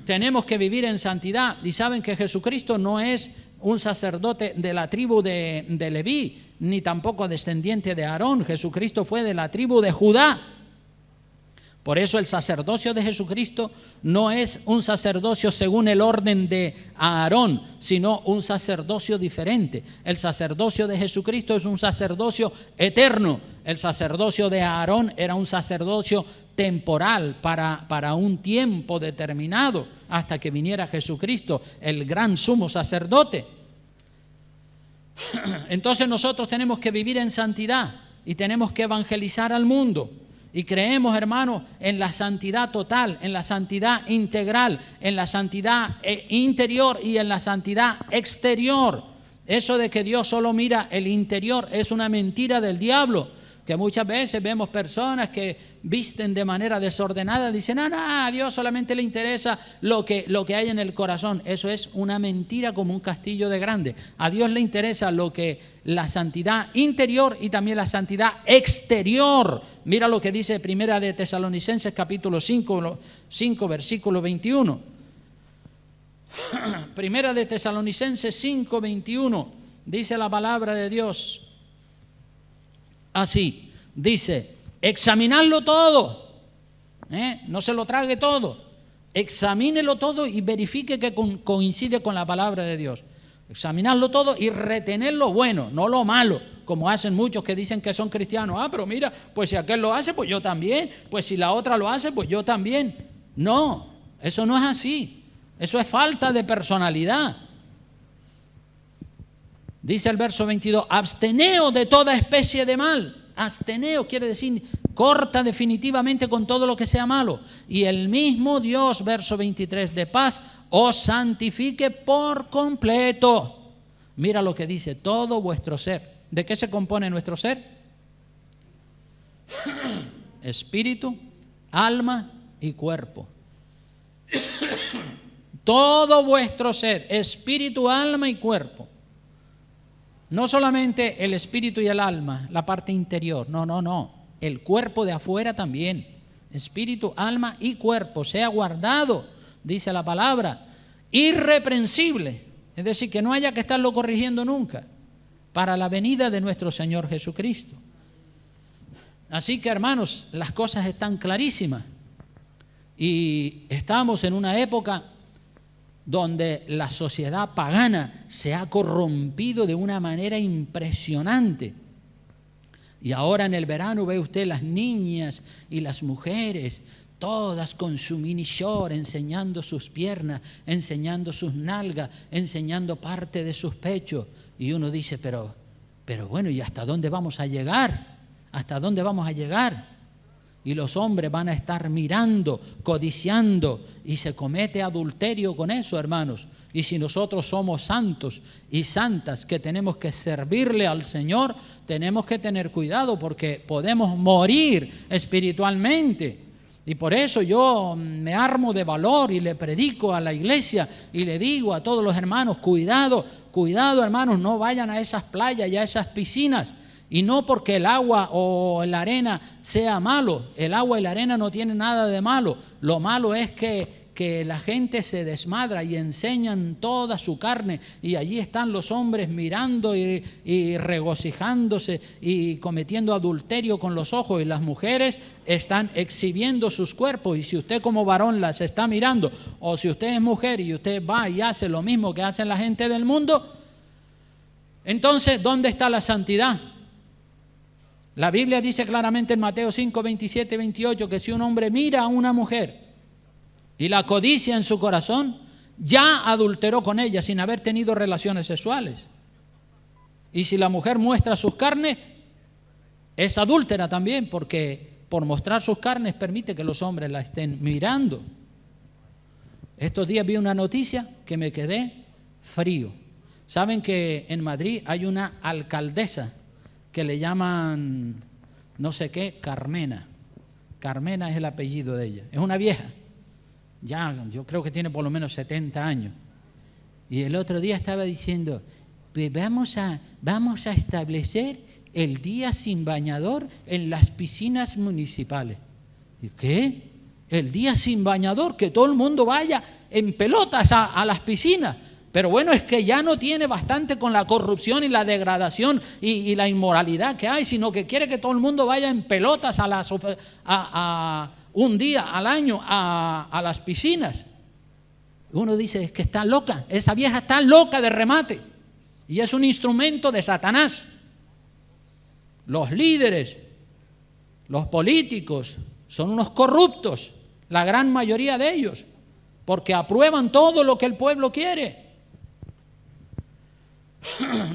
Tenemos que vivir en santidad. Y saben que Jesucristo no es un sacerdote de la tribu de Leví, ni tampoco descendiente de Aarón. Jesucristo fue de la tribu de Judá. Por eso el sacerdocio de Jesucristo no es un sacerdocio según el orden de Aarón, sino un sacerdocio diferente. El sacerdocio de Jesucristo es un sacerdocio eterno. El sacerdocio de Aarón era un sacerdocio temporal para un tiempo determinado hasta que viniera Jesucristo, el gran sumo sacerdote. Entonces nosotros tenemos que vivir en santidad y tenemos que evangelizar al mundo. Y creemos, hermanos, en la santidad total, en la santidad integral, en la santidad interior y en la santidad exterior. Eso de que Dios solo mira el interior es una mentira del diablo, que muchas veces vemos personas que visten de manera desordenada, dicen, no, a Dios solamente le interesa lo que hay en el corazón. Eso es una mentira como un castillo de grande. A Dios le interesa la santidad interior y también la santidad exterior. Mira lo que dice Primera de Tesalonicenses capítulo 5 versículo 21. Primera de Tesalonicenses 5, 21, dice la palabra de Dios así, dice, examinadlo todo, no se lo trague todo, examínelo todo y verifique que coincide con la palabra de Dios. Examinadlo todo y retener lo bueno, no lo malo, como hacen muchos que dicen que son cristianos. Pero mira, pues si aquel lo hace, pues yo también, pues si la otra lo hace, pues yo también. No, eso no es así. Eso es falta de personalidad. Dice el verso 22, absteneos de toda especie de mal. Absteneos quiere decir, corta definitivamente con todo lo que sea malo. Y el mismo Dios, verso 23, de paz, os santifique por completo. Mira lo que dice, todo vuestro ser. ¿De qué se compone nuestro ser? Espíritu, alma y cuerpo. Todo vuestro ser, espíritu, alma y cuerpo. No solamente el espíritu y el alma, la parte interior, no. El cuerpo de afuera también. Espíritu, alma y cuerpo, sea guardado, dice la palabra, irreprensible. Es decir, que no haya que estarlo corrigiendo nunca para la venida de nuestro Señor Jesucristo. Así que, hermanos, las cosas están clarísimas. Y estamos en una época donde la sociedad pagana se ha corrompido de una manera impresionante. Y ahora en el verano ve usted las niñas y las mujeres, todas con su mini short, enseñando sus piernas, enseñando sus nalgas, enseñando parte de sus pechos. Y uno dice, pero bueno, ¿y hasta dónde vamos a llegar? ¿Hasta dónde vamos a llegar? Y los hombres van a estar mirando, codiciando, y se comete adulterio con eso, hermanos. Y si nosotros somos santos y santas que tenemos que servirle al Señor, tenemos que tener cuidado porque podemos morir espiritualmente. Y por eso yo me armo de valor y le predico a la iglesia y le digo a todos los hermanos, cuidado hermanos, no vayan a esas playas y a esas piscinas. Y no porque el agua o la arena sea malo, el agua y la arena no tienen nada de malo. Lo malo es que la gente se desmadra y enseñan toda su carne y allí están los hombres mirando y regocijándose y cometiendo adulterio con los ojos, y las mujeres están exhibiendo sus cuerpos. Y si usted como varón las está mirando, o si usted es mujer y usted va y hace lo mismo que hacen la gente del mundo, entonces ¿dónde está la santidad? La Biblia dice claramente en Mateo 5, 27 y 28 que si un hombre mira a una mujer y la codicia en su corazón, ya adulteró con ella sin haber tenido relaciones sexuales. Y si la mujer muestra sus carnes, es adúltera también, porque por mostrar sus carnes permite que los hombres la estén mirando. Estos días vi una noticia que me quedé frío. Saben que en Madrid hay una alcaldesa que le llaman no sé qué, Carmena. Carmena es el apellido de ella. Es una vieja. Ya, yo creo que tiene por lo menos 70 años. Y el otro día estaba diciendo, vamos a establecer el día sin bañador en las piscinas municipales. ¿Y qué? El día sin bañador, que todo el mundo vaya en pelotas a las piscinas. Pero bueno, es que ya no tiene bastante con la corrupción y la degradación y la inmoralidad que hay, sino que quiere que todo el mundo vaya en pelotas un día al año a las piscinas. Uno dice, es que está loca, esa vieja está loca de remate y es un instrumento de Satanás. Los líderes, los políticos, son unos corruptos, la gran mayoría de ellos, porque aprueban todo lo que el pueblo quiere.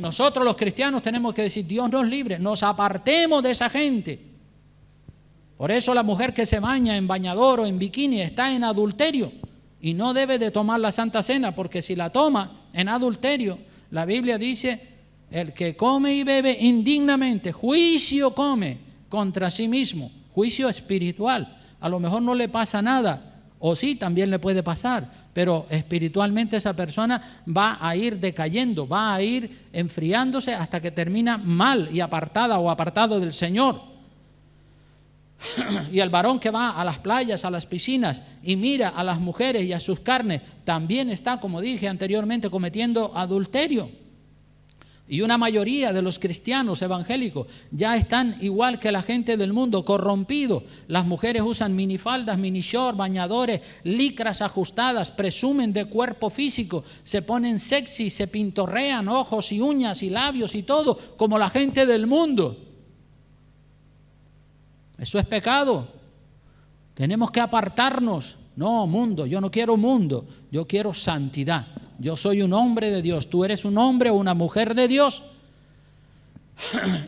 Nosotros los cristianos tenemos que decir, Dios nos libre, nos apartemos de esa gente. Por eso la mujer que se baña en bañador o en bikini está en adulterio y no debe de tomar la Santa Cena, porque si la toma en adulterio, la Biblia dice, el que come y bebe indignamente, juicio come contra sí mismo, juicio espiritual. A lo mejor no le pasa nada, o sí, también le puede pasar, pero espiritualmente esa persona va a ir decayendo, va a ir enfriándose hasta que termina mal y apartada o apartado del Señor. Y el varón que va a las playas, a las piscinas y mira a las mujeres y a sus carnes, también está, como dije anteriormente, cometiendo adulterio. Y una mayoría de los cristianos evangélicos ya están igual que la gente del mundo, corrompidos. Las mujeres usan minifaldas, minishort, bañadores, licras ajustadas, presumen de cuerpo físico, se ponen sexy, se pintorrean ojos y uñas y labios y todo, como la gente del mundo. Eso es pecado. Tenemos que apartarnos. No, mundo, yo no quiero mundo, yo quiero santidad. Yo soy un hombre de Dios, tú eres un hombre o una mujer de Dios.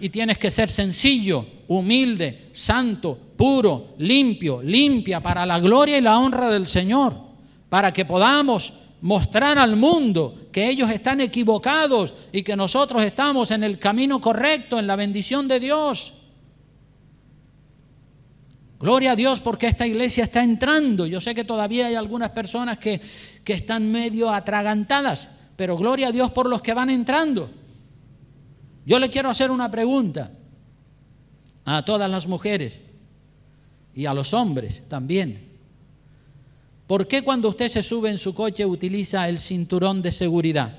Y tienes que ser sencillo, humilde, santo, puro, limpio, limpia, para la gloria y la honra del Señor, para que podamos mostrar al mundo que ellos están equivocados y que nosotros estamos en el camino correcto, en la bendición de Dios. Gloria a Dios porque esta iglesia está entrando. Yo sé que todavía hay algunas personas que están medio atragantadas, pero gloria a Dios por los que van entrando. Yo le quiero hacer una pregunta a todas las mujeres y a los hombres también. ¿Por qué cuando usted se sube en su coche utiliza el cinturón de seguridad?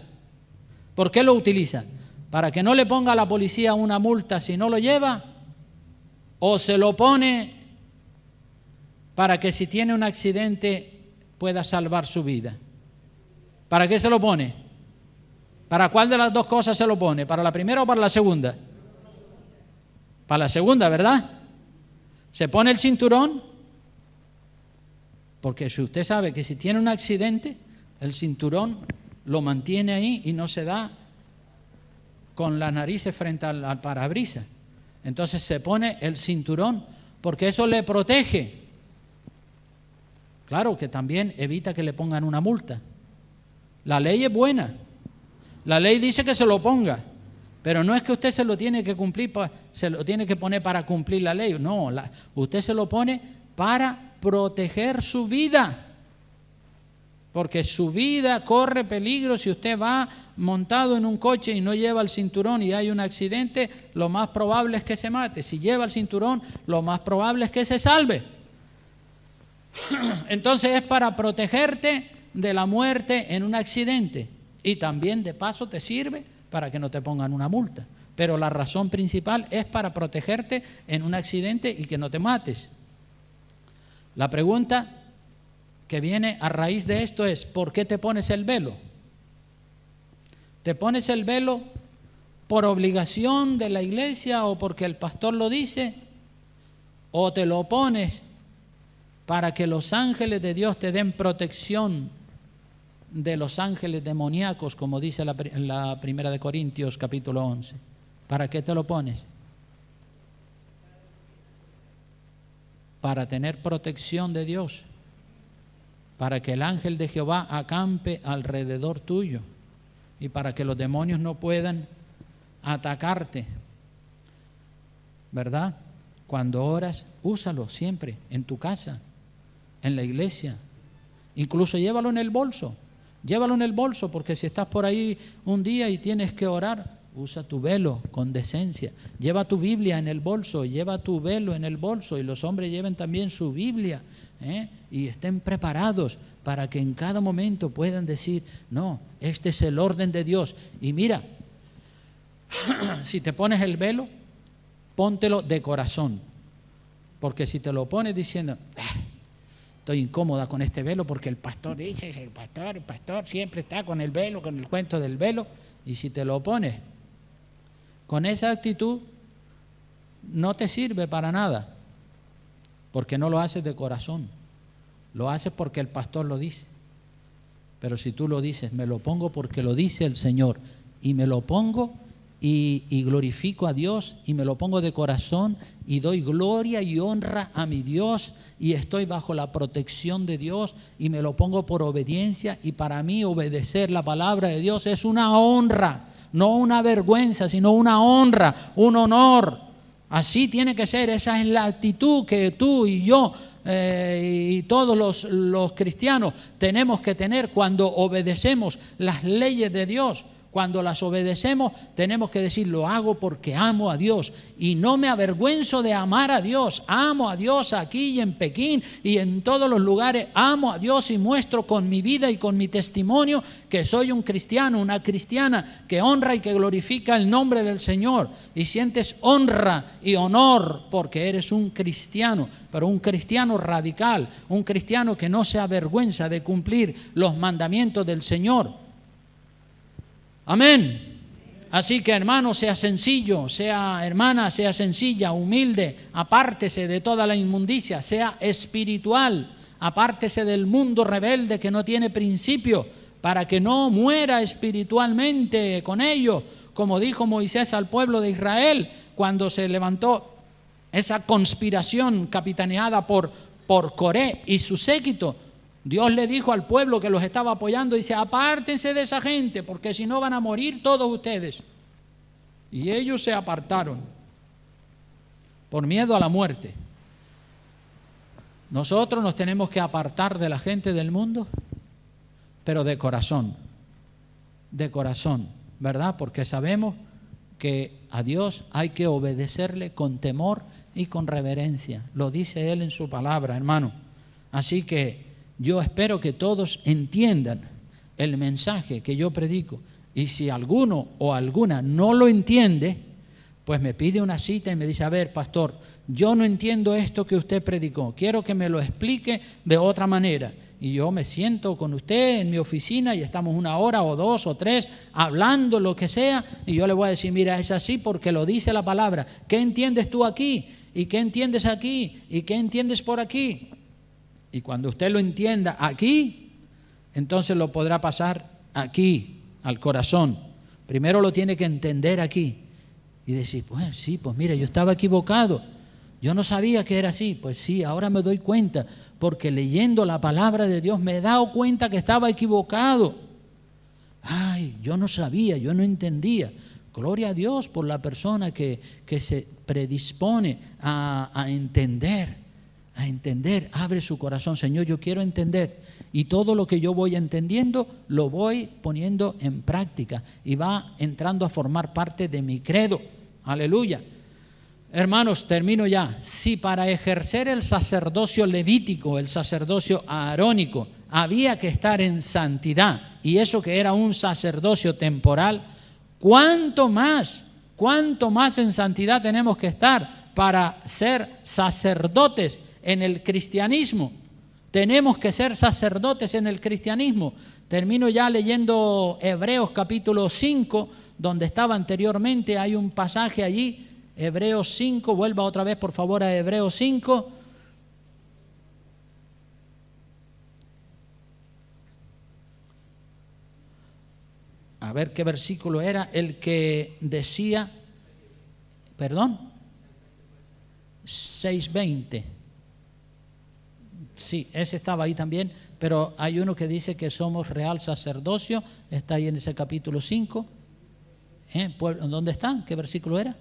¿Por qué lo utiliza? ¿Para que no le ponga a la policía una multa si no lo lleva? ¿O se lo pone para que si tiene un accidente pueda salvar su vida? ¿Para qué se lo pone? ¿Para cuál de las dos cosas se lo pone? ¿Para la primera o para la segunda? Para la segunda, ¿verdad? Se pone el cinturón porque si usted sabe que si tiene un accidente, el cinturón lo mantiene ahí y no se da con las narices frente al parabrisas. Entonces se pone el cinturón porque eso le protege. Claro que también evita que le pongan una multa. La ley es buena. La ley dice que se lo ponga, pero no es que usted se lo tiene que cumplir, se lo tiene que poner para cumplir la ley. No, usted se lo pone para proteger su vida. Porque su vida corre peligro si usted va montado en un coche y no lleva el cinturón y hay un accidente, lo más probable es que se mate. Si lleva el cinturón, lo más probable es que se salve. Entonces es para protegerte de la muerte en un accidente y también de paso te sirve para que no te pongan una multa. Pero la razón principal es para protegerte en un accidente y que no te mates. La pregunta que viene a raíz de esto es, ¿por qué te pones el velo? ¿Te pones el velo por obligación de la iglesia o porque el pastor lo dice? ¿O te lo pones para que los ángeles de Dios te den protección de los ángeles demoníacos, como dice la primera de Corintios capítulo 11? ¿Para qué te lo pones? Para tener protección de Dios, para que el ángel de Jehová acampe alrededor tuyo y para que los demonios no puedan atacarte, ¿verdad? Cuando oras, úsalo siempre en tu casa, en la iglesia, incluso llévalo en el bolso, porque si estás por ahí un día y tienes que orar, usa tu velo con decencia, lleva tu Biblia en el bolso, lleva tu velo en el bolso y los hombres lleven también su Biblia, y estén preparados para que en cada momento puedan decir, no, este es el orden de Dios. Y mira, si te pones el velo, póntelo de corazón, porque si te lo pones diciendo, estoy incómoda con este velo porque el pastor dice, el pastor siempre está con el velo, con el cuento del velo, y si te lo pones con esa actitud, no te sirve para nada, porque no lo haces de corazón, lo haces porque el pastor lo dice. Pero si tú lo dices, me lo pongo porque lo dice el Señor, y me lo pongo y glorifico a Dios, y me lo pongo de corazón, y doy gloria y honra a mi Dios, y estoy bajo la protección de Dios, y me lo pongo por obediencia, y para mí obedecer la palabra de Dios es una honra, no una vergüenza, sino una honra, un honor. Así tiene que ser, esa es la actitud que tú y yo y todos los cristianos tenemos que tener cuando obedecemos las leyes de Dios. Cuando las obedecemos tenemos que decir, lo hago porque amo a Dios y no me avergüenzo de amar a Dios. Amo a Dios aquí y en Pekín y en todos los lugares. Amo a Dios y muestro con mi vida y con mi testimonio que soy un cristiano, una cristiana que honra y que glorifica el nombre del Señor. Y sientes honra y honor porque eres un cristiano, pero un cristiano radical, un cristiano que no se avergüenza de cumplir los mandamientos del Señor. Amén. Así que hermano, sea sencillo, sea hermana, sea sencilla, humilde, apártese de toda la inmundicia, sea espiritual, apártese del mundo rebelde que no tiene principio, para que no muera espiritualmente con ellos, como dijo Moisés al pueblo de Israel cuando se levantó esa conspiración capitaneada por Coré y su séquito. Dios le dijo al pueblo que los estaba apoyando, dice, apártense de esa gente, porque si no van a morir todos ustedes. Y ellos se apartaron por miedo a la muerte. Nosotros nos tenemos que apartar de la gente del mundo, pero de corazón, ¿verdad? Porque sabemos que a Dios hay que obedecerle con temor y con reverencia. Lo dice Él en su palabra, hermano. Así que yo espero que todos entiendan el mensaje que yo predico. Y si alguno o alguna no lo entiende, pues me pide una cita y me dice, a ver, pastor, yo no entiendo esto que usted predicó, quiero que me lo explique de otra manera. Y yo me siento con usted en mi oficina y estamos 1 hora o 2 o 3 hablando lo que sea, y yo le voy a decir, mira, es así porque lo dice la palabra. ¿Qué entiendes tú aquí? ¿Y qué entiendes aquí? ¿Y qué entiendes por aquí? Y cuando usted lo entienda aquí, entonces lo podrá pasar aquí, al corazón. Primero lo tiene que entender aquí y decir, pues sí, pues mira, yo estaba equivocado. Yo no sabía que era así. Pues sí, ahora me doy cuenta, porque leyendo la palabra de Dios me he dado cuenta que estaba equivocado. Ay, yo no sabía, yo no entendía. Gloria a Dios por la persona que se predispone a entender. Abre su corazón, Señor, yo quiero entender, y todo lo que yo voy entendiendo lo voy poniendo en práctica y va entrando a formar parte de mi credo. Aleluya. Hermanos, termino ya. Si para ejercer el sacerdocio levítico, el sacerdocio arónico, había que estar en santidad, y eso que era un sacerdocio temporal, ¿cuánto más en santidad tenemos que estar para ser sacerdotes en el cristianismo? Tenemos que ser sacerdotes en el cristianismo. Termino ya leyendo Hebreos capítulo 5, donde estaba anteriormente. Hay un pasaje allí, Hebreos 5, vuelva otra vez por favor a Hebreos 5. A ver qué versículo era el que decía, perdón, 6:20. Sí, ese estaba ahí también, pero hay uno que dice que somos real sacerdocio, está ahí en ese capítulo 5. ¿Dónde está? ¿Qué versículo era?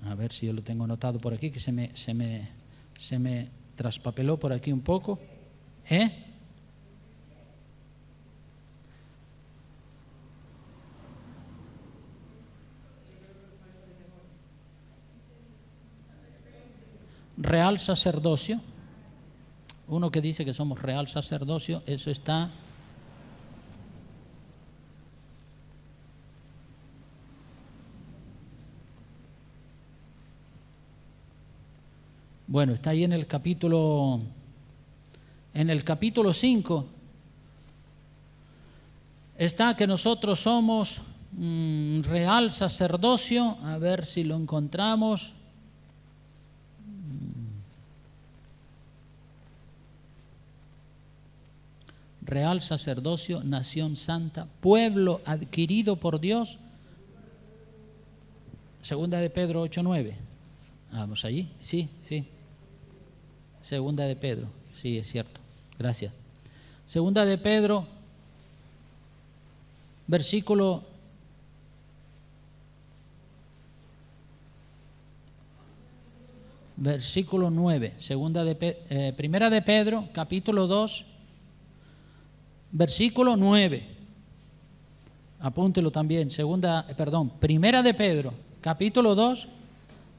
A ver si yo lo tengo anotado por aquí, que se me traspapeló por aquí un poco. Real sacerdocio, uno que dice que somos real sacerdocio, eso está bueno, está ahí en el capítulo 5 está que nosotros somos real sacerdocio, a ver si lo encontramos. Real sacerdocio, nación santa, pueblo adquirido por Dios. Segunda de Pedro 8:9. Vamos allí. Sí. Segunda de Pedro. Sí, es cierto. Gracias. Segunda de Pedro, versículo 9. Primera de Pedro, capítulo 2, versículo 9. Apúntelo también. Primera de Pedro, capítulo 2,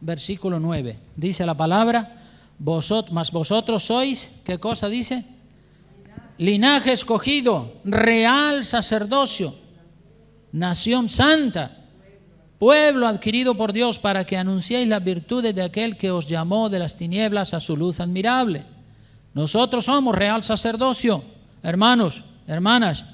versículo 9. Dice la palabra: vosotros sois, ¿qué cosa dice? Linaje escogido, real sacerdocio, nación santa, pueblo adquirido por Dios, para que anunciéis las virtudes de aquel que os llamó de las tinieblas a su luz admirable. Nosotros somos real sacerdocio, hermanos, hermanas.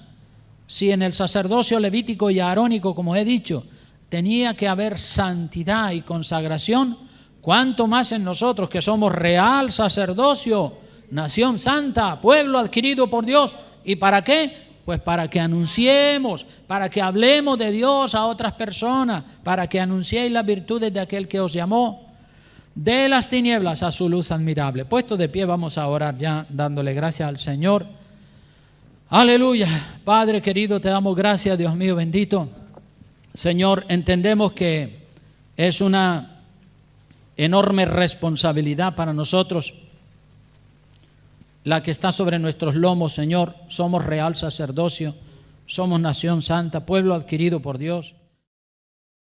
Si en el sacerdocio levítico y arónico, como he dicho, tenía que haber santidad y consagración, cuánto más en nosotros, que somos real sacerdocio, nación santa, pueblo adquirido por Dios. ¿Y para qué? Pues para que anunciemos, para que hablemos de Dios a otras personas, para que anunciéis las virtudes de aquel que os llamó de las tinieblas a su luz admirable. Puesto de pie, vamos a orar ya, dándole gracias al Señor. Aleluya. Padre querido, te damos gracias, Dios mío bendito. Señor, entendemos que es una enorme responsabilidad para nosotros la que está sobre nuestros lomos, Señor. Somos real sacerdocio, somos nación santa, pueblo adquirido por Dios.